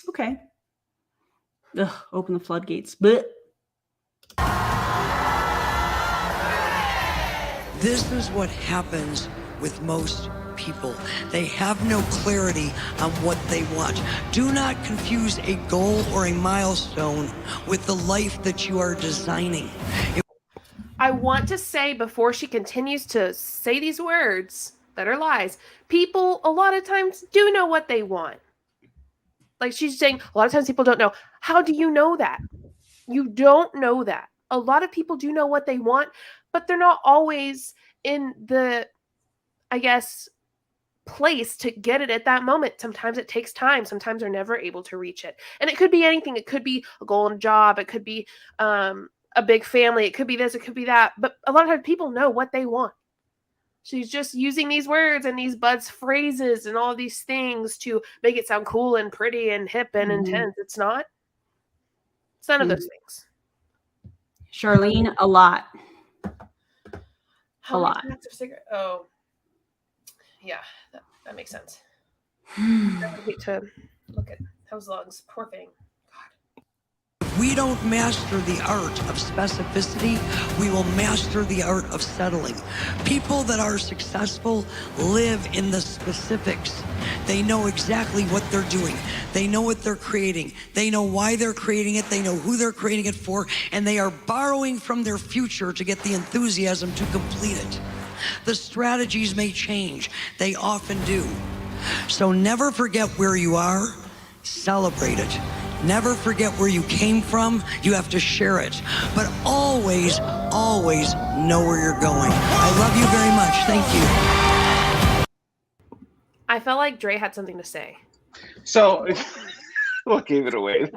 Okay. Ugh, open the floodgates. But This is what happens with most people. They have no clarity on what they want. Do not confuse a goal or a milestone with the life that you are designing. I want to say before she continues to say these words that are lies, people a lot of times do know what they want. Like she's saying, a lot of times people don't know. How do you know that? You don't know that. A lot of people do know what they want, but they're not always in the, I guess, place to get it at that moment. Sometimes it takes time. Sometimes they're never able to reach it. And it could be anything. It could be a goal in a job. It could be a big family. It could be this. It could be that. But a lot of times people know what they want. She's just using these words and these buzz phrases and all these things to make it sound cool and pretty and hip and intense. It's not. It's none of those things. Charlene, a lot. How a many lot. packs of cigarettes? Oh, yeah, that makes sense. I would hate to look at those lungs. Poor thing. We don't master the art of specificity, we will master the art of settling. People that are successful live in the specifics. They know exactly what they're doing. They know what they're creating. They know why they're creating it. They know who they're creating it for. And they are borrowing from their future to get the enthusiasm to complete it. The strategies may change. They often do. So never forget where you are. Celebrate it. Never forget where you came from. You have to share it. But always, always know where you're going. I love you very much. Thank you. I felt like Dre had something to say. So, what gave it away?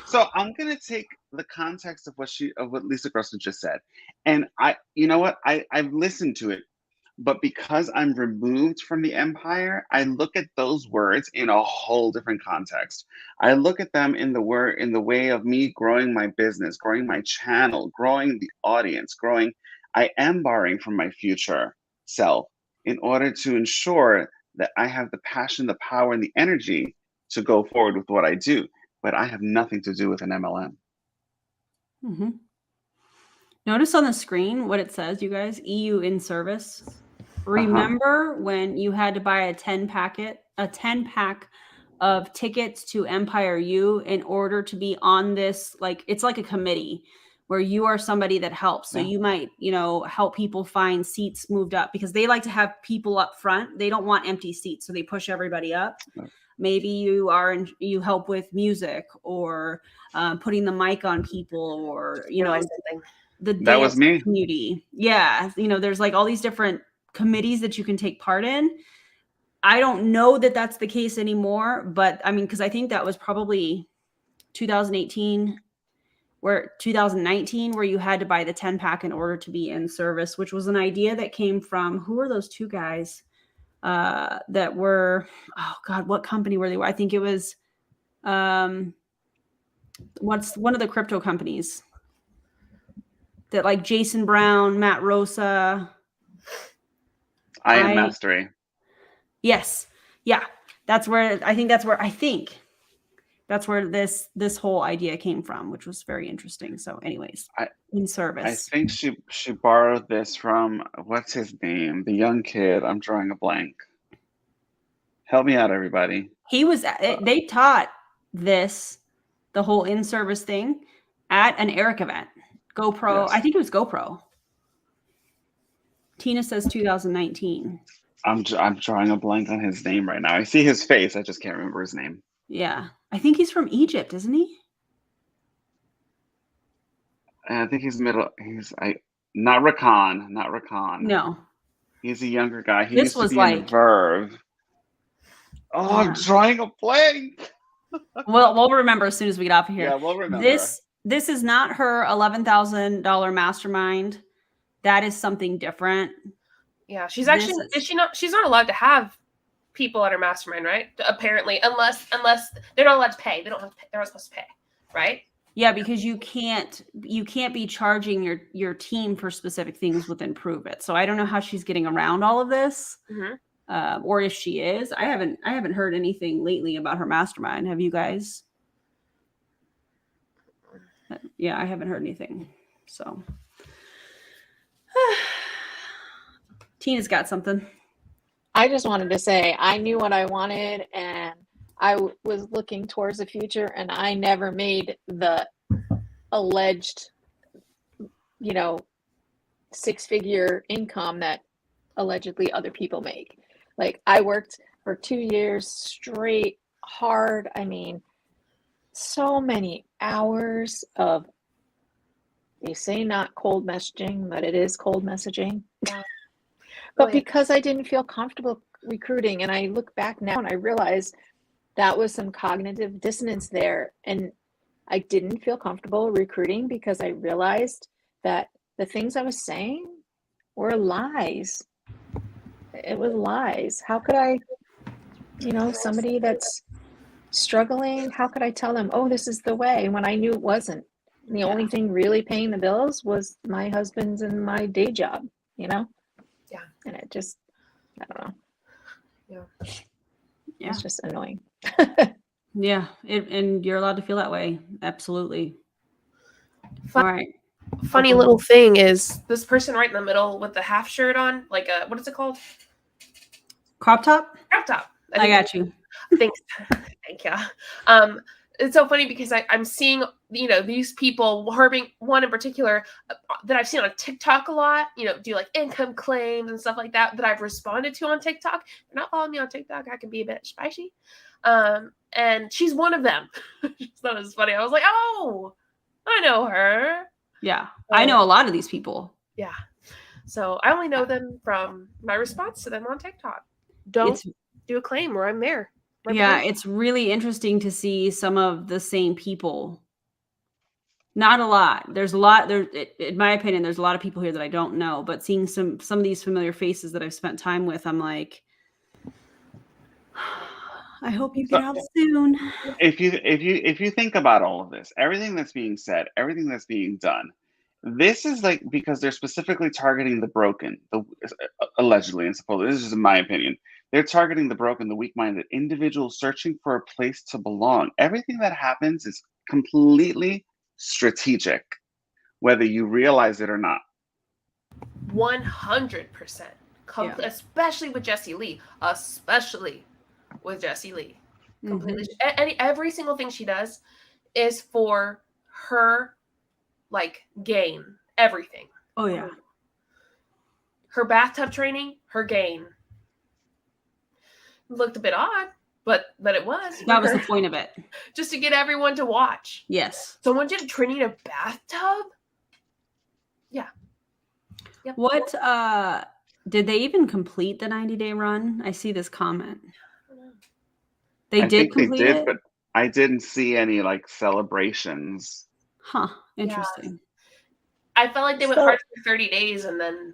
So I'm gonna take the context of what Lisa Grossman just said, and you know what? I've listened to it But because I'm removed from the empire, I look at those words in a whole different context. I look at them in the way of me growing my business, growing my channel, growing the audience, I am borrowing from my future self in order to ensure that I have the passion, the power, and the energy to go forward with what I do. But I have nothing to do with an MLM. Mm-hmm. Notice on the screen what it says, you guys, EU in service. Remember when you had to buy a 10-pack of tickets to Empire U in order to be on this, like, it's like a committee where you are somebody that helps. So you might, help people find seats moved up because they like to have people up front. They don't want empty seats. So they push everybody up. Maybe you help with music or putting the mic on people or, the That was dance me. community. Yeah. There's like all these different committees that you can take part in. I don't know that that's the case anymore, but I mean, because I think that was probably 2019 where you had to buy the 10-pack in order to be in service, which was an idea that came from, who were those two guys that were, oh God, what company were they? I think it was, what's one of the crypto companies that like Jason Brown, Matt Rosa. I Am Mastery. Yes. Yeah. That's where this whole idea came from, which was very interesting. So anyways, in service. I think she borrowed this from, what's his name? The young kid. I'm drawing a blank. Help me out, everybody. They taught the whole in-service thing at an Eric event. GoPro. Yes. I think it was GoPro. Tina says 2019. I'm drawing a blank on his name right now. I see his face. I just can't remember his name. Yeah. I think he's from Egypt, isn't he? I think he's not Rakan. No. He's a younger guy. He used to be in Verve. Oh, yeah. I'm drawing a blank. We'll remember as soon as we get off of here. Yeah, we'll remember. This is not her $11,000 mastermind. That is something different. Yeah, she's not allowed to have people at her mastermind, right? Apparently, unless they're not allowed to pay. They're not supposed to pay, right? Yeah, because you can't be charging your team for specific things within Prove It. So I don't know how she's getting around all of this. Mm-hmm. Or if she is. I haven't heard anything lately about her mastermind. Have you guys? Yeah, I haven't heard anything. So Tina's got something. I just wanted to say I knew what I wanted and I was looking towards the future and I never made the alleged, 6-figure income that allegedly other people make. Like I worked for 2 years straight, hard. I mean, so many hours of, they say not cold messaging, but it is cold messaging. But because I didn't feel comfortable recruiting, and I look back now and I realize that was some cognitive dissonance there. And I didn't feel comfortable recruiting because I realized that the things I was saying were lies. It was lies. How could I, somebody that's struggling, how could I tell them, oh, this is the way, when I knew it wasn't? And the only thing really paying the bills was my husband's and my day job, Yeah. And it just, I don't know. Yeah. It's just annoying. Yeah. And you're allowed to feel that way. Absolutely. All right. Funny little thing is this person right in the middle with the half shirt on, like what is it called? Crop top? Crop top. I got you. Thanks. Thank you. It's so funny because I'm seeing, these people, one in particular that I've seen on TikTok a lot, do like income claims and stuff like that I've responded to on TikTok. If you're not following me on TikTok, I can be a bit spicy. And she's one of them. That was funny. I was like, oh, I know her. Yeah. I know a lot of these people. Yeah. So I only know them from my response to them on TikTok. Don't do a claim where I'm there. Yeah, it's really interesting to see some of the same people Not a lot. There's a lot there. In my opinion, there's a lot of people here that I don't know, but seeing some of these familiar faces that I've spent time with, I'm like, I hope you get out soon. If you think about all of this, everything that's being said, everything that's being done, this is like because they're specifically targeting the broken, allegedly and supposedly. This is in my opinion. They're targeting the broken, the weak-minded individuals searching for a place to belong. Everything that happens is completely strategic, whether you realize it or not. 100%. Especially with Jessie Lee. Especially with Jessie Lee. Completely. Every single thing she does is for her, like, gain. Everything. Oh, yeah. Her bathtub training, her gain. Looked a bit odd, but it was. That was the point of it. Just to get everyone to watch. Yes. Someone did training in a bathtub? Yeah. Yep. What did they even complete the 90-day run? I see this comment. I think they did, but I didn't see any like celebrations. Huh. Interesting. Yeah. I felt like they went hard for 30 days and then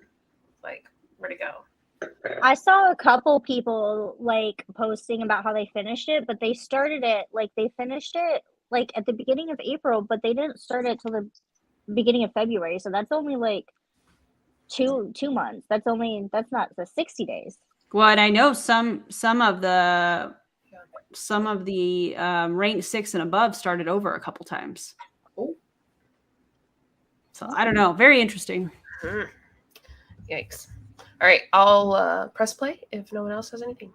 like, where'd it go? I saw a couple people like posting about how they finished it, but they started it like they finished it like at the beginning of April, but they didn't start it till the beginning of February. So that's only like two months. That's not the 60 days. Well, and I know some of the ranked 6 and above started over a couple times. Oh. So I don't know. Very interesting. Yikes. All right, I'll press play if no one else has anything.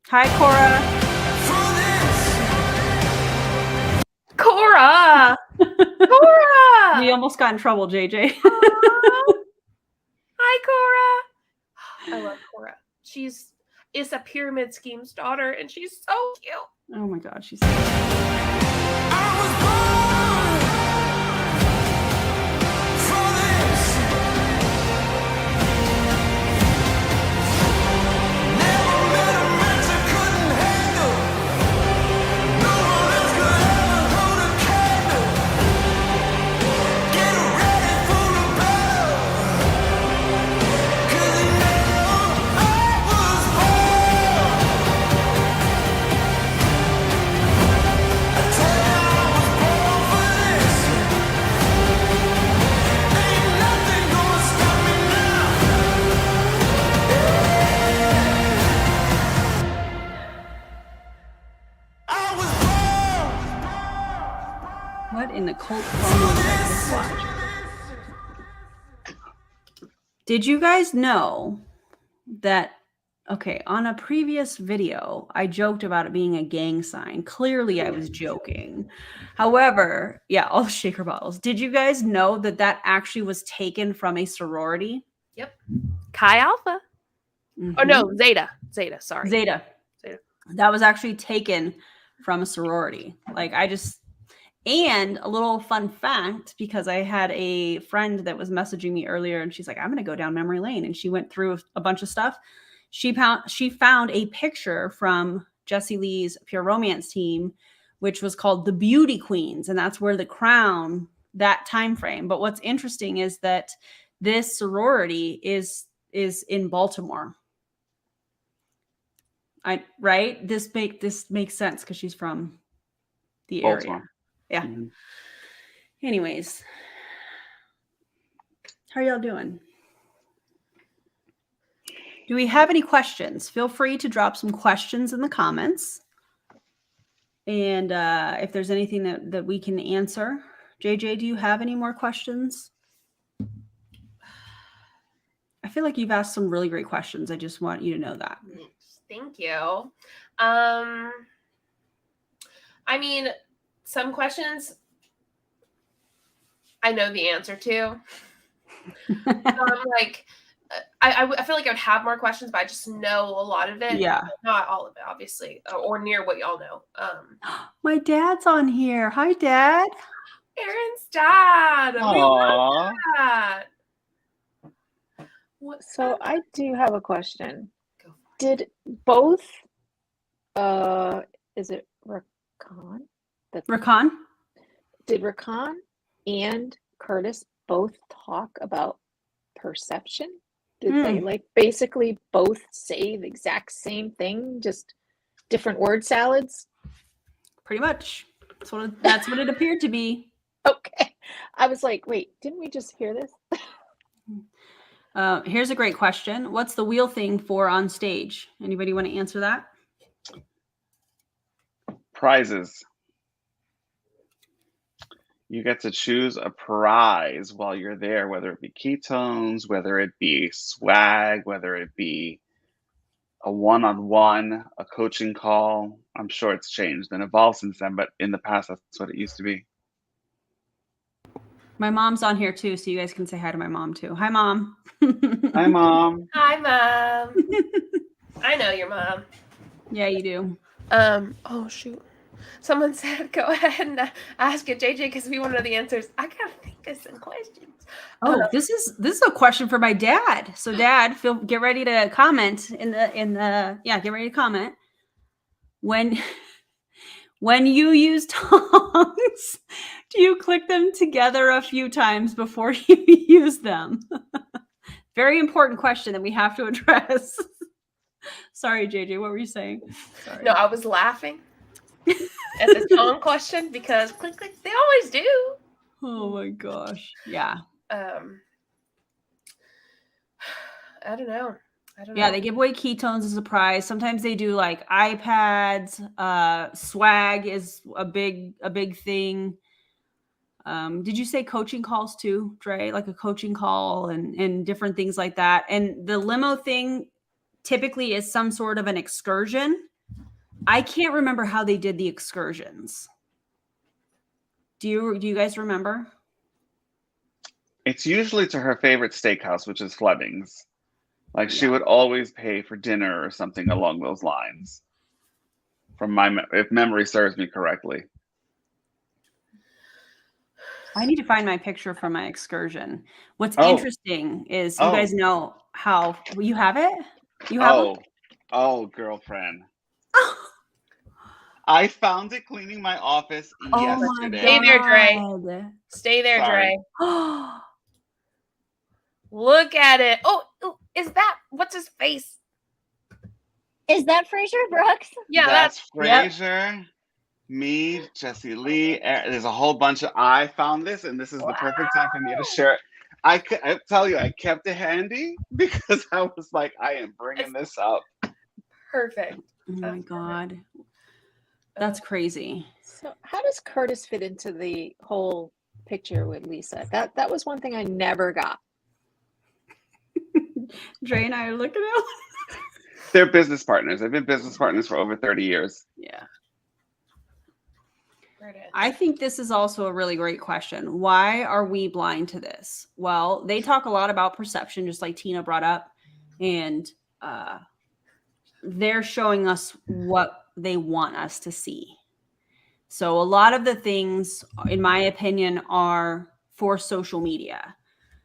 Hi, Cora. Cora! Cora! We almost got in trouble, JJ. Hi, Cora. I love Cora. She's a pyramid scheme's daughter, and she's so cute. Oh my God, she's. What in the cult promo did I just watch? Did you guys know that, okay, on a previous video, I joked about it being a gang sign. Clearly, I was joking. However, yeah, all the shaker bottles. Did you guys know that that actually was taken from a sorority? Yep. Chi Alpha. Oh, no, Zeta. Sorry. Zeta. That was actually taken from a sorority. Like, and a little fun fact, because I had a friend that was messaging me earlier and she's like, I'm going to go down memory lane. And she went through a bunch of stuff. She found a picture from Jessie Lee's Pure Romance team, which was called the Beauty Queens. And that's where the crown, that time frame. But what's interesting is that this sorority is in Baltimore. Right? This makes sense because she's from the Baltimore. area. Yeah. Anyways, how are y'all doing? Do we have any questions? Feel free to drop some questions in the comments. And if there's anything that we can answer. JJ, do you have any more questions? I feel like you've asked some really great questions. I just want you to know that. Thank you. I mean, some questions I know the answer to. Like, I feel like I would have more questions, but I just know a lot of it. Yeah. Not all of it, obviously, or near what y'all know. My dad's on here. Hi, Dad. Aaron's dad. We love that. So I do have a question. Did both, is it Rakan? Rakan? Did Rakan and Curtis both talk about perception? Did they like basically both say the exact same thing, just different word salads? Pretty much. That's what it appeared to be. Okay. I was like, wait, didn't we just hear this? Here's a great question. What's the wheel thing for on stage? Anybody want to answer that? Prizes. You get to choose a prize while you're there, whether it be ketones, whether it be swag, whether it be a one-on-one, a coaching call. I'm sure it's changed and evolved since then, but in the past, that's what it used to be. My mom's on here too, so you guys can say hi to my mom too. Hi, Mom. Hi, Mom. Hi, Mom. I know your mom. Yeah, you do. Oh, shoot. Someone said, go ahead and ask it, JJ, because we want to know the answers. I got to think of some questions. Oh, this is a question for my dad. So, Dad, get ready to comment get ready to comment. When you use tongs, do you click them together a few times before you use them? Very important question that we have to address. Sorry, JJ, what were you saying? Sorry. No, I was laughing at the tone question because click, click, they always do. Oh my gosh. Yeah. I don't know. Yeah, they give away ketones as a prize. Sometimes they do like iPads. Swag is a big thing. Did you say coaching calls too, Dre? Like a coaching call and different things like that. And the limo thing typically is some sort of an excursion. I can't remember how they did the excursions. Do you guys remember? It's usually to her favorite steakhouse, which is Fleming's. Like she would always pay for dinner or something along those lines. If memory serves me correctly. I need to find my picture from my excursion. What's interesting is you guys know how you have it. You have it? Oh, girlfriend. I found it cleaning my office yesterday. Stay there, Dre. Stay there, Sorry. Dre. Look at it. Oh, is that what's his face? Is that Fraser Brooks? Yeah, that's Fraser. Me, Jesse Lee. There's a whole bunch of. I found this, and this is the perfect time for me to share it. I tell you, I kept it handy because I was like, I am bringing this up. Perfect. Oh my God. That's crazy. So how does Curtis fit into the whole picture with Lisa? That was one thing I never got. Dre and I are looking at They're business partners. They've been business partners for over 30 years. Yeah. I think this is also a really great question. Why are we blind to this? Well, they talk a lot about perception, just like Tina brought up, and they're showing us what they want us to see. So a lot of the things, in my opinion, are for social media.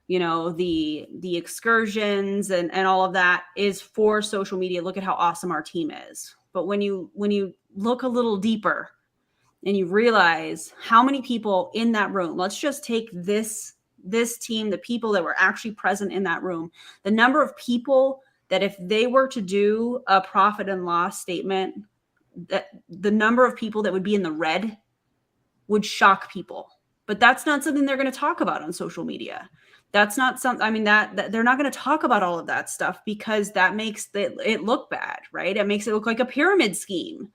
You know, the excursions and all of that is for social media. Look at how awesome our team is. But when you look a little deeper and you realize how many people in that room, let's just take this team, the people that were actually present in that room, the number of people that if they were to do a profit and loss statement, that the number of people that would be in the red would shock people. But that's not something they're going to talk about on social media. That's not something, I mean, that they're not going to talk about all of that stuff because that makes it look bad, right? It makes it look like a pyramid scheme,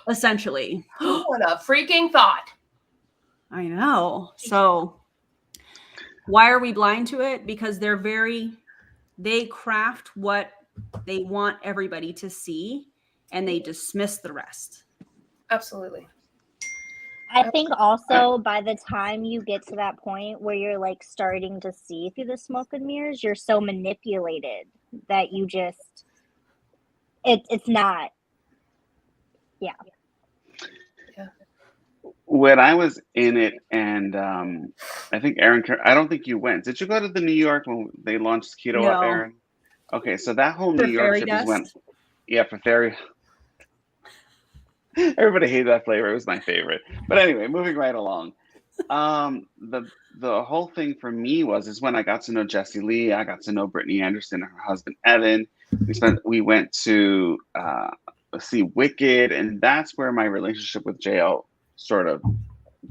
essentially. What a freaking thought. I know. So why are we blind to it? Because they craft what they want everybody to see and they dismiss the rest. Absolutely. I think also by the time you get to that point where you're like starting to see through the smoke and mirrors, you're so manipulated that you just, it's not. Yeah. When I was in it, and I think Aaron, I don't think you went. Did you go to the New York when they launched Keto Up, Aaron? Okay, so that whole New York trip is when, for Fairy. Everybody hated that flavor. It was my favorite. But anyway, moving right along. The whole thing for me is when I got to know Jessie Lee, I got to know Brittany Anderson and her husband Evan. We went to see Wicked, and that's where my relationship with JL sort of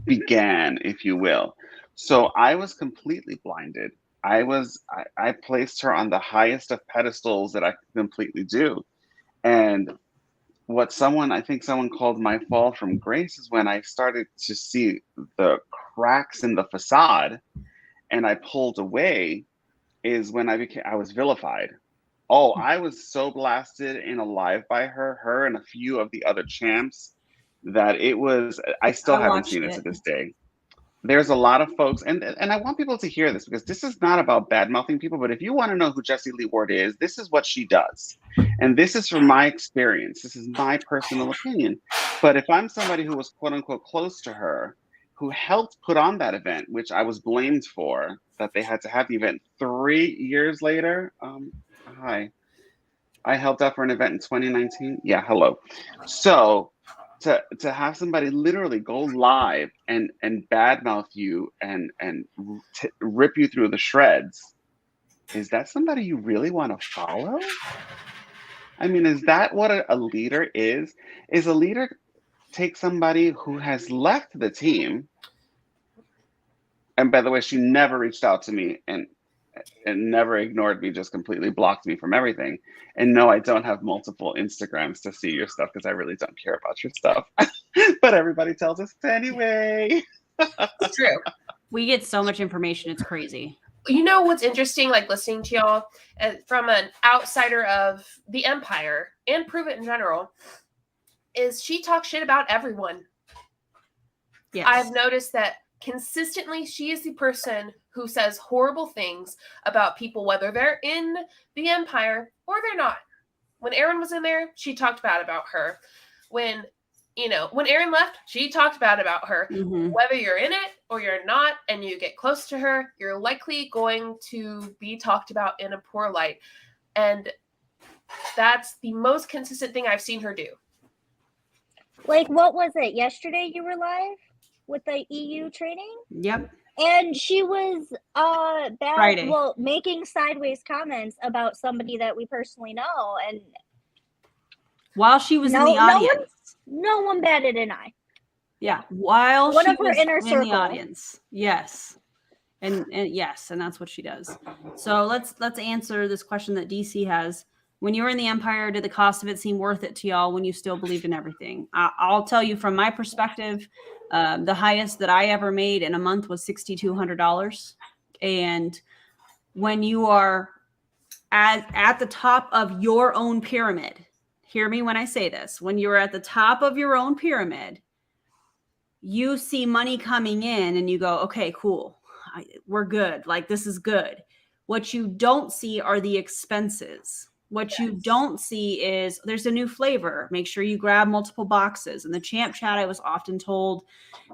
began, if you will. So I was completely blinded. I placed her on the highest of pedestals that I could completely do. And I think someone called my fall from grace is when I started to see the cracks in the facade and I pulled away, is when I was vilified. Oh, I was so blasted and alive by her and a few of the other champs that I still haven't seen it to this day. There's a lot of folks, and I want people to hear this because this is not about bad mouthing people, but if you want to know who Jessie Lee Ward is, this is what she does. And this is from my experience. This is my personal opinion. But if I'm somebody who was quote unquote close to her, who helped put on that event, which I was blamed for, that they had to have the event 3 years later. Hi. I helped out for an event in 2019. Yeah, hello. So to have somebody literally go live and badmouth you and rip you through the shreds, is that somebody you really want to follow? I mean, is that what a leader is? Is a leader take somebody who has left the team? And by the way, she never reached out to me and never ignored me, just completely blocked me from everything. And no, I don't have multiple Instagrams to see your stuff because I really don't care about your stuff. But everybody tells us anyway. It's true. We get so much information. It's crazy. You know what's interesting, like listening to y'all from an outsider of the Empire and Prove It in general, is she talks shit about everyone. Yes. I've noticed that consistently she is the person who says horrible things about people, whether they're in the Empire or they're not. When Erin was in there, she talked bad about her. When Erin left, she talked bad about her. Mm-hmm. Whether you're in it or you're not, and you get close to her, you're likely going to be talked about in a poor light. And that's the most consistent thing I've seen her do. Like, what was it? Yesterday you were live with the EU training? Yep. And she was Friday. making sideways comments about somebody that we personally know, and while she was in the audience, no one batted an eye. Yeah, while One she of her was inner in circle. the audience, yes, and yes, and that's what she does. So let's answer this question that DC has. When you were in the Empire, did the cost of it seem worth it to y'all when you still believed in everything? I'll tell you from my perspective, the highest that I ever made in a month was $6,200. And when you are at the top of your own pyramid, hear me when I say this, when you're at the top of your own pyramid, you see money coming in and you go, okay, cool. We're good. Like, this is good. What you don't see are the expenses. What you don't see is there's a new flavor. Make sure you grab multiple boxes. In the champ chat, I was often told,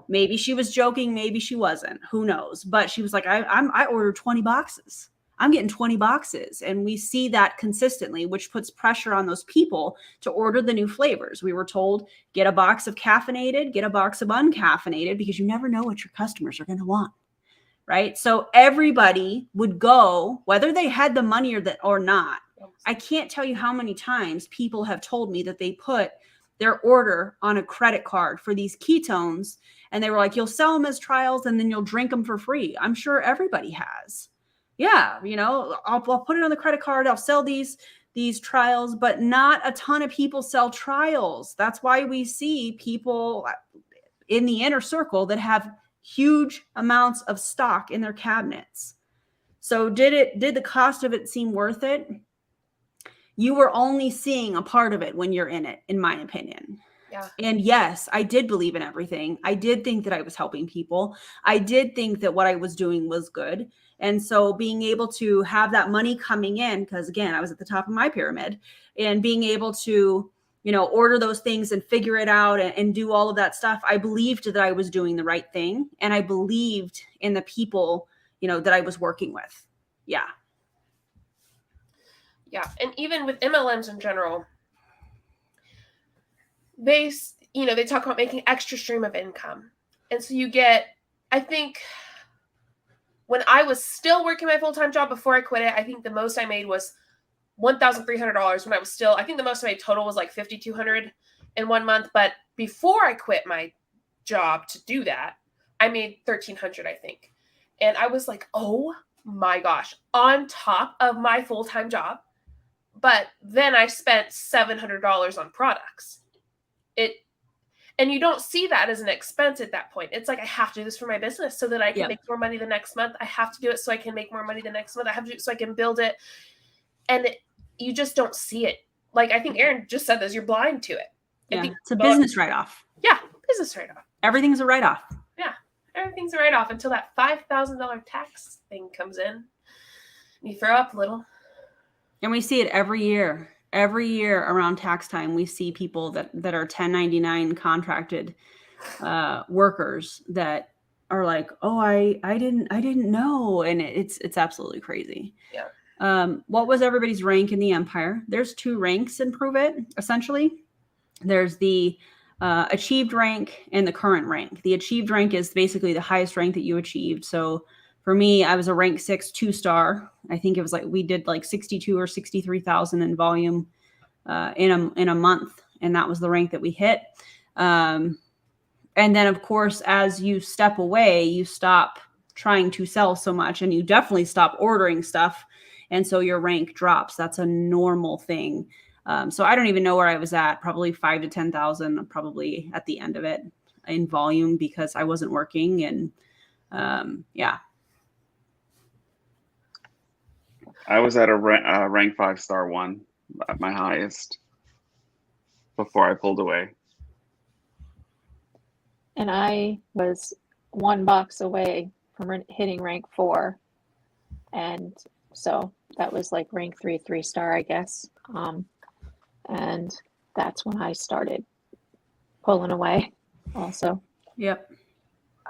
maybe she was joking, maybe she wasn't. Who knows? But she was like, I ordered 20 boxes. I'm getting 20 boxes. And we see that consistently, which puts pressure on those people to order the new flavors. We were told, get a box of caffeinated, get a box of uncaffeinated, because you never know what your customers are going to want. Right? So everybody would go, whether they had the money or not. I can't tell you how many times people have told me that they put their order on a credit card for these ketones, and they were like, you'll sell them as trials and then you'll drink them for free. I'm sure everybody has. Yeah, I'll put it on the credit card. I'll sell these trials, but not a ton of people sell trials. That's why we see people in the inner circle that have huge amounts of stock in their cabinets. So did the cost of it seem worth it? You were only seeing a part of it when you're in it, in my opinion. Yeah. And yes, I did believe in everything. I did think that I was helping people. I did think that what I was doing was good. And so being able to have that money coming in, because again, I was at the top of my pyramid, and being able to, order those things and figure it out and do all of that stuff, I believed that I was doing the right thing. And I believed in the people, that I was working with. Yeah. Yeah, and even with MLMs in general, they talk about making extra stream of income. And so you get I think when I was still working my full-time job before I quit it, I think the most I made was $1,300 when I was still, I think the most I made total was like $5,200 in 1 month. But before I quit my job to do that, I made $1,300, I think. And I was like, oh my gosh, on top of my full-time job. But then I spent $700 on products. And you don't see that as an expense at that point. It's like, I have to do this for my business so that I can make more money the next month. I have to do it so I can make more money the next month. I have to do it so I can build it. And you just don't see it. Like, I think Erin just said this, you're blind to it. Yeah, it's a business write-off. Yeah, business write-off. Everything's a write-off. Yeah, everything's a write-off until that $5,000 tax thing comes in. You throw up a little. And we see it every year. Every year around tax time, we see people that are 1099 contracted workers that are like, oh, I didn't know. And it's absolutely crazy. Yeah. What was everybody's rank in the Empire? There's 2 ranks in Prove It, essentially. There's the achieved rank and the current rank. The achieved rank is basically the highest rank that you achieved. So for me, I was a rank 6 2-star. I think it was like we did like 62 or 63,000 in volume in a month, and that was the rank that we hit. And then, of course, as you step away, you stop trying to sell so much, and you definitely stop ordering stuff, and so your rank drops. That's a normal thing. So I don't even know where I was at. Probably 5,000 to 10,000, probably at the end of it in volume because I wasn't working, and yeah. I was at a rank 5-star 1, at my highest, before I pulled away. And I was 1 box away from hitting rank 4. And so that was like rank 3, 3-star, I guess. And that's when I started pulling away also. Yep.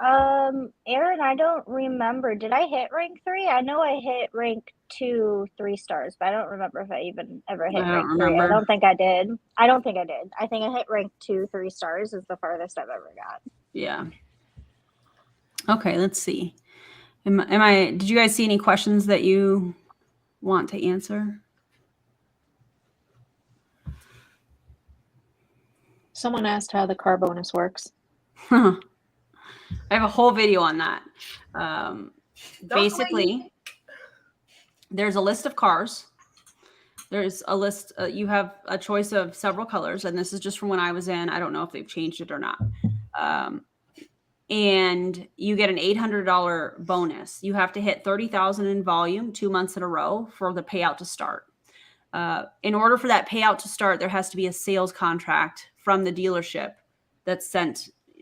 Erin, I don't remember. Did I hit rank 3? I know I hit rank 2 3-stars, but I don't remember if I even ever hit rank 3. I don't think I did. I think I hit rank 2 3-stars is the farthest I've ever got. Yeah. Okay, let's see. Did you guys see any questions that you want to answer? Someone asked how the car bonus works. I have a whole video on that. Basically, there's a list of cars. There's a list. You have a choice of several colors, and this is just from when I was in. I don't know if they've changed it or not. And you get an $800 bonus. You have to hit 30,000 in volume 2 months in a row for the payout to start. In order for that payout to start, there has to be a sales contract from the dealership that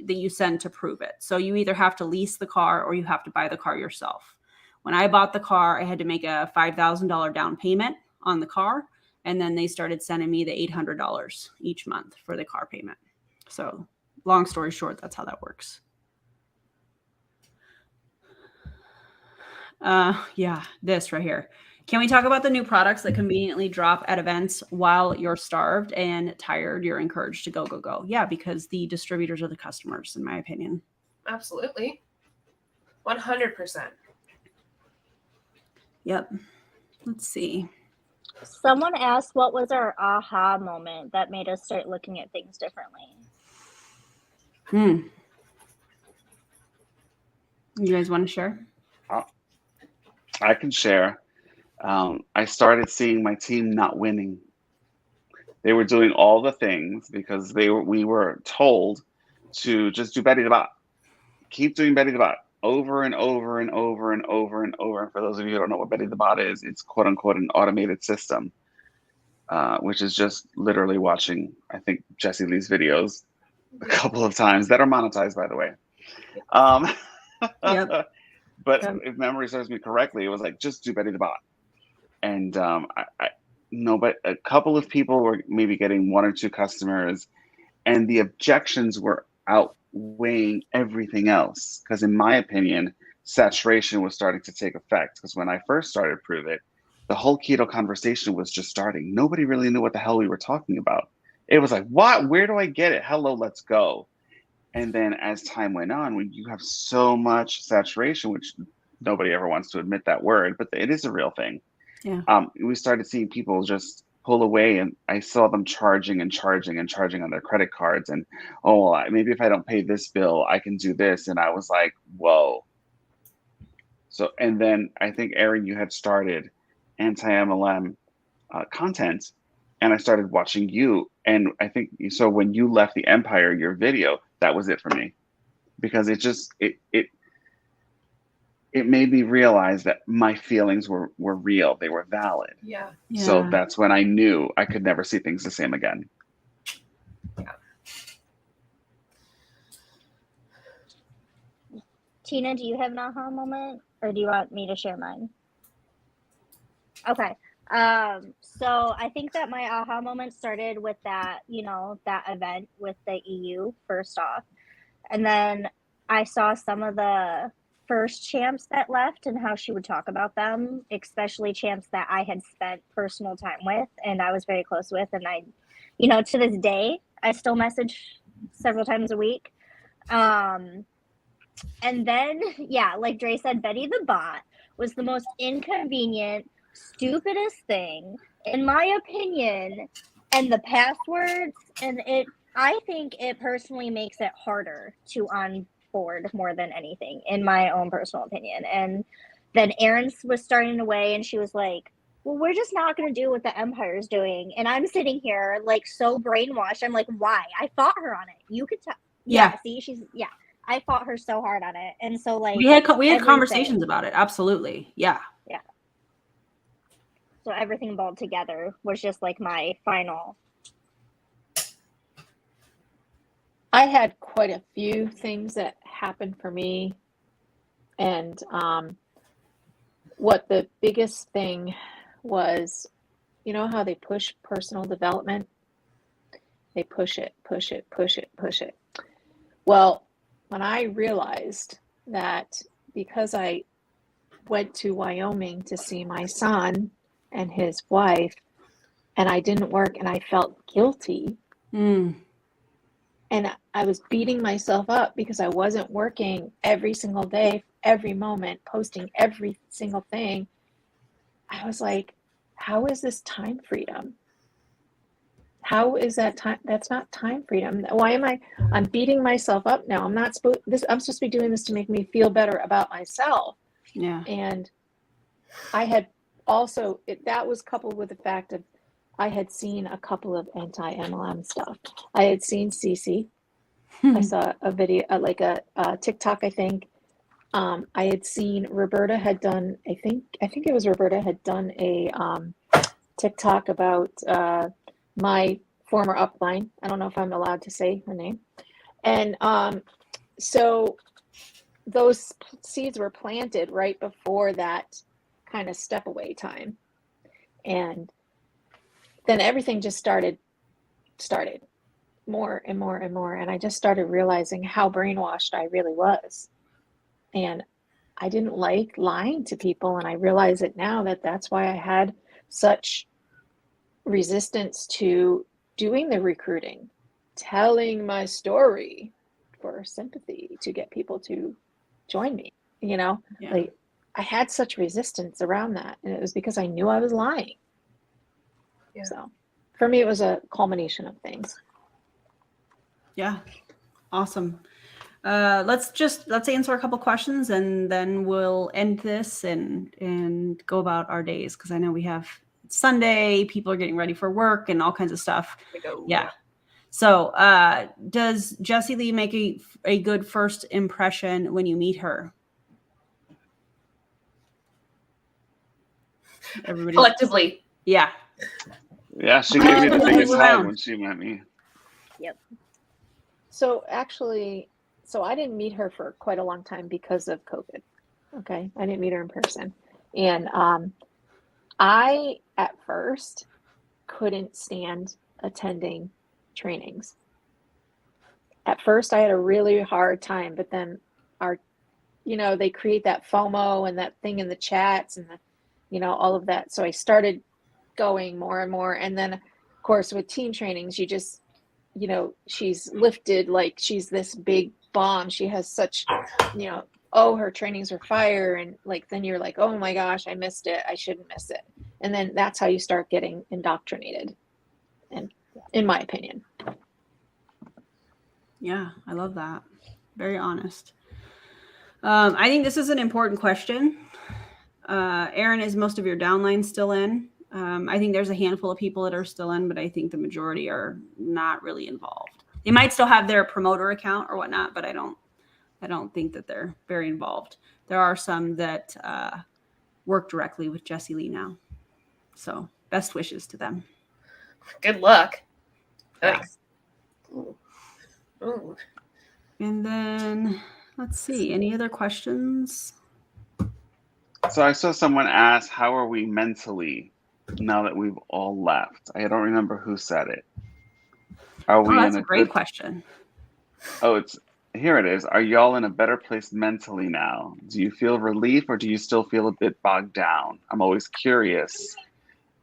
you send to Prove It. So you either have to lease the car or you have to buy the car yourself. When I bought the car, I had to make a $5,000 down payment on the car. And then they started sending me the $800 each month for the car payment. So long story short, that's how that works. Yeah, this right here. Can we talk about the new products that conveniently drop at events while you're starved and tired? You're encouraged to go, go, go. Yeah, because the distributors are the customers, in my opinion. Absolutely. 100%. Yep. Let's see. Someone asked what was our aha moment that made us start looking at things differently. You guys want to share? I can share. I started seeing my team not winning. They were doing all the things because we were told to just do Betty the Bot. Keep doing Betty the Bot over and over and over and over and over. And for those of you who don't know what Betty the Bot is, it's quote unquote an automated system, which is just literally watching, I think, Jesse Lee's videos a couple of times that are monetized, by the way. Yep. But if memory serves me correctly, it was like, just do Betty the Bot. And but a couple of people were maybe getting 1 or 2 customers, and the objections were outweighing everything else. Because in my opinion, saturation was starting to take effect. Because when I first started Prove It, the whole keto conversation was just starting. Nobody really knew what the hell we were talking about. It was like, what? Where do I get it? Hello, let's go. And then as time went on, when you have so much saturation, which nobody ever wants to admit that word, but it is a real thing. Yeah. We started seeing people just pull away, and I saw them charging and charging and charging on their credit cards. And, oh, well, maybe if I don't pay this bill, I can do this. And I was like, whoa. So, and then I think, Erin, you had started anti-MLM content, and I started watching you. And I think, so when you left the Empire, your video, that was it for me, because it just, it made me realize that my feelings were real. They were valid. Yeah. So that's when I knew I could never see things the same again. Yeah. Tina, do you have an aha moment, or do you want me to share mine? Okay. So I think that my aha moment started with that, that event with the EU first off. And then I saw some of the first champs that left and how she would talk about them, especially champs that I had spent personal time with and I was very close with. And I, to this day, I still message several times a week. And then, yeah, like Dre said, Betty the Bot was the most inconvenient, stupidest thing, in my opinion, and the passwords, and I think it personally makes it harder to onboard more than anything, in my own personal opinion. And then Erin was starting to weigh, and she was like, well, we're just not going to do what the Empire's doing. And I'm sitting here, like, so brainwashed. I'm like, why? I fought her on it. You could tell. Yeah. See, I fought her so hard on it. And so, like, we had conversations about it. Absolutely. Yeah. Yeah. So everything balled together was just like my final. I had quite a few things that happened for me. And what the biggest thing was, you know how they push personal development? They push it. Well, when I realized that because I went to Wyoming to see my son and his wife, and I didn't work and I felt guilty. And I was beating myself up because I wasn't working every single day, every moment, posting every single thing. I was like, how is this time freedom? How is that time? That's not time freedom. Why am I'm beating myself up now? I'm supposed to be doing this to make me feel better about myself. Yeah. And I had also, that was coupled with the fact that I had seen a couple of anti-MLM stuff. I had seen Cece. I saw a video, like a TikTok, I think. I had seen Roberta had done, I think it was Roberta had done a TikTok about my former upline. I don't know if I'm allowed to say her name. And so those seeds were planted right before that kind of step away time. And then everything just started more and more and more. And I just started realizing how brainwashed I really was. And I didn't like lying to people. And I realize it now that that's why I had such resistance to doing the recruiting, telling my story for sympathy to get people to join me, like I had such resistance around that. And it was because I knew I was lying. Yeah. So for me, it was a culmination of things. Yeah. Awesome. Let's answer a couple questions and then we'll end this and go about our days. Cause I know we have Sunday, people are getting ready for work and all kinds of stuff. Yeah. So, does Jessie Lee make a good first impression when you meet her? Everybody collectively. Yeah. Yeah, she gave me the biggest hug when she met me. Yep. So actually, I didn't meet her for quite a long time because of COVID. Okay. I didn't meet her in person. And I, at first, couldn't stand attending trainings. At first, I had a really hard time, but then they create that FOMO and that thing in the chats and all of that. So I started going more and more. And then, of course, with team trainings, you know, she's lifted like she's this big bomb. She has such, you know, oh, her trainings are fire. And like, then you're like, oh my gosh, I missed it. I shouldn't miss it. And then that's how you start getting indoctrinated. And in my opinion. Yeah, I love that. Very honest. I think this is an important question. Aaron, is most of your downline still in? I think there's a handful of people that are still in, but I think the majority are not really involved. They might still have their promoter account or whatnot, but I don't think that they're very involved. There are some that work directly with Jessie Lee now. So best wishes to them. Good luck. Yeah. Thanks. Ooh. Ooh. And then let's see, any other questions? So I saw someone ask, how are we mentally now that we've all left? I don't remember who said it. Are we that's in a great question. Oh, here it is. Are y'all in a better place mentally now? Do you feel relief or do you still feel a bit bogged down? I'm always curious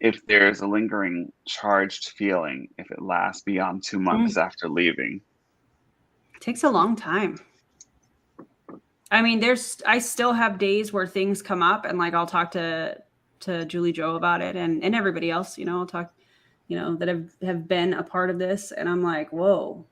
if there's a lingering charged feeling, if it lasts beyond 2 months after leaving. It takes a long time. I mean, I still have days where things come up and like I'll talk to Julie Joe about it and everybody else, you know, I'll talk, you know, that have been a part of this. And I'm like, whoa,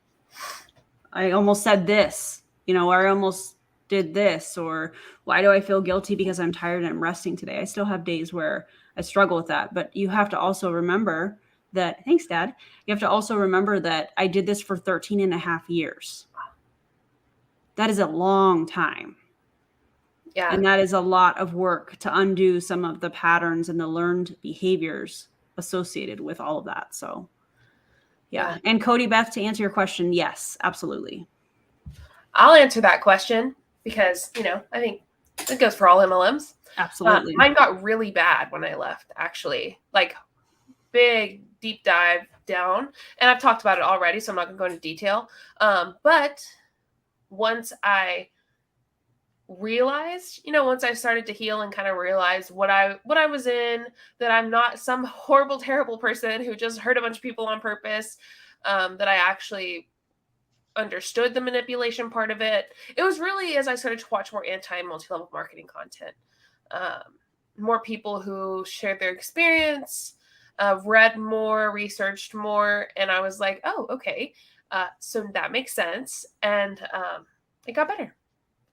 I almost said this, you know, or I almost did this, or why do I feel guilty because I'm tired and I'm resting today? I still have days where I struggle with that. But you have to also remember that, thanks, Dad. You have to also remember that I did this for 13 and a half years. That is a long time. Yeah. And that is a lot of work to undo some of the patterns and the learned behaviors associated with all of that. So, yeah. And Cody, Beth, to answer your question, yes, absolutely. I'll answer that question because, you know, I think it goes for all MLMs. Absolutely. Mine got really bad when I left, actually. Like, big, deep dive down. And I've talked about it already, so I'm not going to go into detail. But once I realized, you know, once I started to heal and kind of realize what I was in, that I'm not some horrible, terrible person who just hurt a bunch of people on purpose, that I actually understood the manipulation part of it. It was really as I started to watch more multi-level marketing content, more people who shared their experience, read more, researched more, and I was like, oh, okay, so that makes sense. And it got better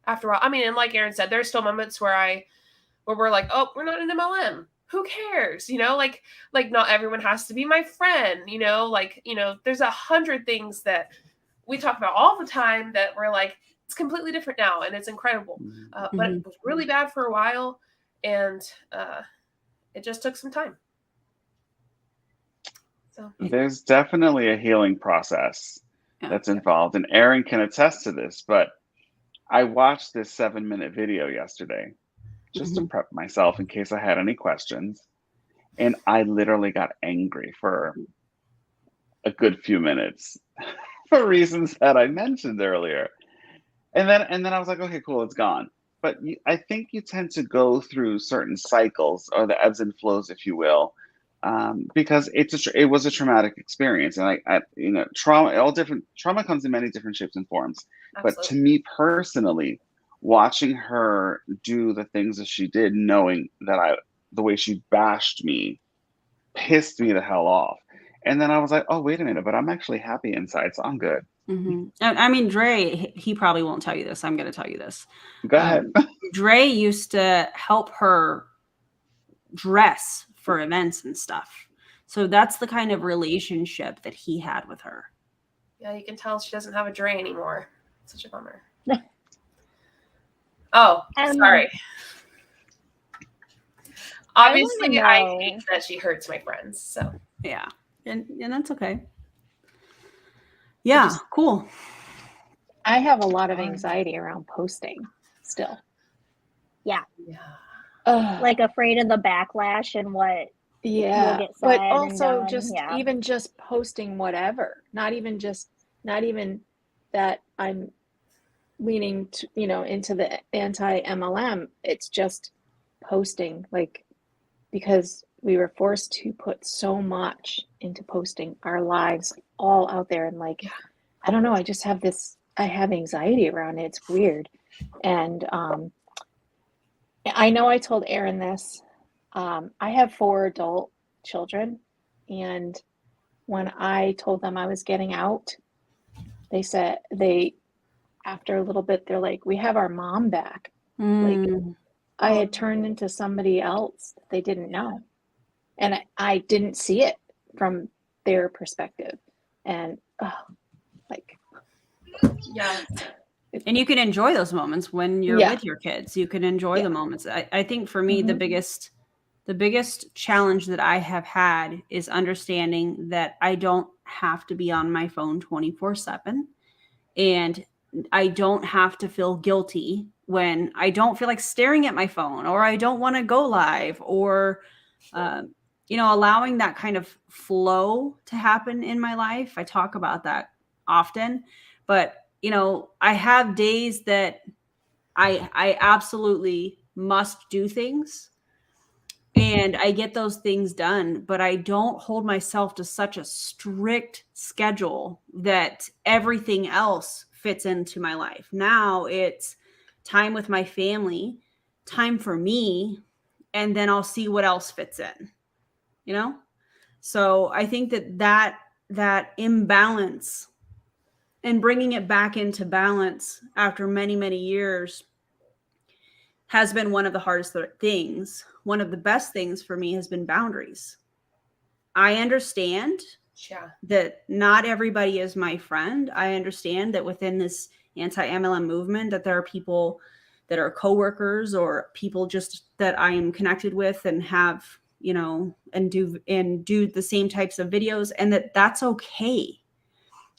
after a while. I mean, and like Aaron said, there's still moments where we're like, oh, we're not an MLM. Who cares? You know, like not everyone has to be my friend, you know, like, you know, there's 100 things that we talk about all the time that we're like, it's completely different now. And it's incredible. But it was really bad for a while. And it just took some time. So there's definitely a healing process that's involved. And Aaron can attest to this, but I watched this 7-minute video yesterday just to prep myself in case I had any questions. And I literally got angry for a good few minutes for reasons that I mentioned earlier. And then I was like, okay, cool, it's gone. But I think you tend to go through certain cycles or the ebbs and flows, if you will, because it was a traumatic experience. And I you know, trauma comes in many different shapes and forms. Absolutely. But to me personally, watching her do the things that she did, knowing that the way she bashed me pissed me the hell off. And then I was like, oh, wait a minute, but I'm actually happy inside, so I'm good. I mean, Dre, he probably won't tell you this. I'm going to tell you this. Go ahead. Dre used to help her dress for events and stuff. So that's the kind of relationship that he had with her. Yeah, you can tell she doesn't have a Dre anymore. Such a bummer. Oh, sorry. Obviously, I hate that she hurts my friends. So yeah, and that's okay. Yeah, cool. I have a lot of anxiety around posting still. Yeah. Like afraid of the backlash and what will get said. But also even just posting whatever, not even that I'm leaning to, you know, into the anti-MLM. It's just posting, like, because we were forced to put so much into posting our lives all out there. And like, I don't know, I have anxiety around it. It's weird. And I know I told Aaron this. I have 4 adult children. And when I told them I was getting out, after a little bit, they're like, we have our mom back. Like, I had turned into somebody else that they didn't know. And I didn't see it from their perspective. And yeah. And you can enjoy those moments when you're with your kids. You can enjoy the moments. I think for me, the biggest challenge that I have had is understanding that I don't have to be on my phone 24/7. And I don't have to feel guilty when I don't feel like staring at my phone, or I don't want to go live, or, allowing that kind of flow to happen in my life. I talk about that often, but I have days that I absolutely must do things, and I get those things done, but I don't hold myself to such a strict schedule that everything else fits into my life. Now it's time with my family, time for me, and then I'll see what else fits in, So I think that imbalance and bringing it back into balance after many, many years has been one of the hardest things. One of the best things for me has been boundaries. I understand that not everybody is my friend. I understand that within this anti-MLM movement that there are people that are coworkers or people just that I am connected with and have, and do the same types of videos, and that's okay.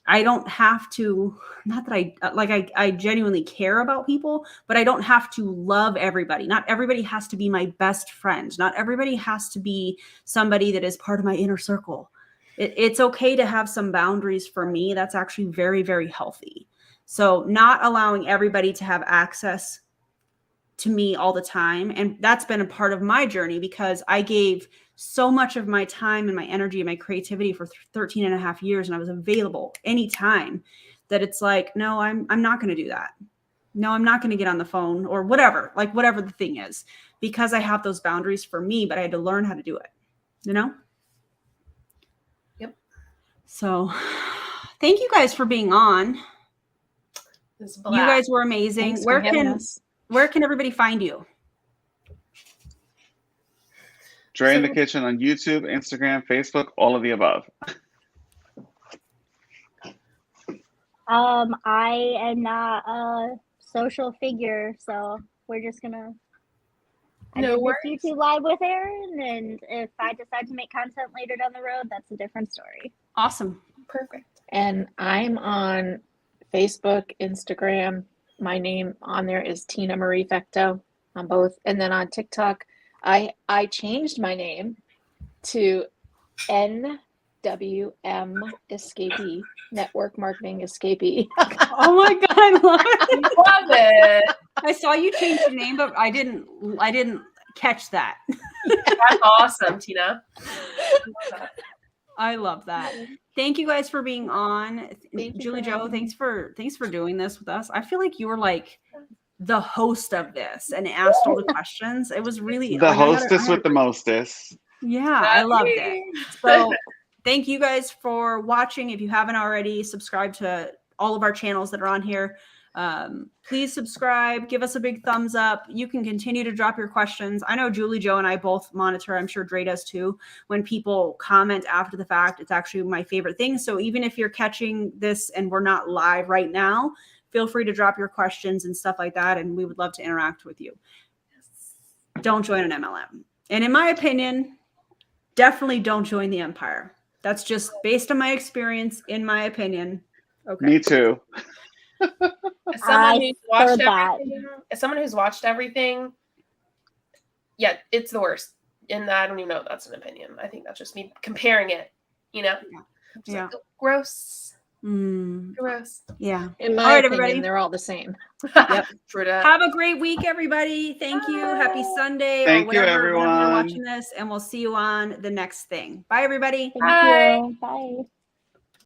I don't have to, not that I genuinely care about people, but I don't have to love everybody. Not everybody has to be my best friend. Not everybody has to be somebody that is part of my inner circle. It's okay to have some boundaries for me. That's actually very, very healthy. So not allowing everybody to have access to me all the time. And that's been a part of my journey because I gave so much of my time and my energy and my creativity for 13 and a half years. And I was available anytime that it's like, no, I'm not going to do that. No, I'm not going to get on the phone or whatever the thing is, because I have those boundaries for me, but I had to learn how to do it, Yep. So thank you guys for being on. You guys were amazing. Where can everybody find you? Dre in the Kitchen on YouTube, Instagram, Facebook, all of the above. I am not a social figure, so we're just gonna. I did this YouTube live with Aaron, and if I decide to make content later down the road, that's a different story. Awesome. Perfect. And I'm on Facebook, Instagram. My name on there is Tina Marie Fecto on both. And then on TikTok, I changed my name to NWM Escapee, Network Marketing Escapee. Oh my God, I love it. Love it. I saw you change your name, but I didn't catch that. That's awesome, Tina. I love that. Thank you guys for being on. Julie Jo, thanks for doing this with us. I feel like you were like the host of this and asked all the questions. It was really the hostess with the mostest. Yeah, I loved it. So thank you guys for watching. If you haven't already, subscribe to all of our channels that are on here. Please subscribe, give us a big thumbs up. You can continue to drop your questions. I know Julie Jo and I both monitor, I'm sure Dre does too, when people comment after the fact. It's actually my favorite thing. So even if you're catching this and we're not live right now, feel free to drop your questions and stuff like that, and we would love to interact with you. Don't join an MLM. And in my opinion, definitely don't join the empire. That's just based on my experience, in my opinion. Okay. Me too. As someone who's watched everything, yeah, it's the worst. And I don't even know if that's an opinion. I think that's just me comparing it, Yeah. Like, oh, gross. Gross. Yeah. In my All right, opinion, everybody. they're all the same. Yep. True that. Have a great week, everybody. Thank you. Happy Sunday Thank or you, whatever, whenever you're everyone. watching this, and we'll see you on the next thing. Bye, everybody. Thank you. Bye.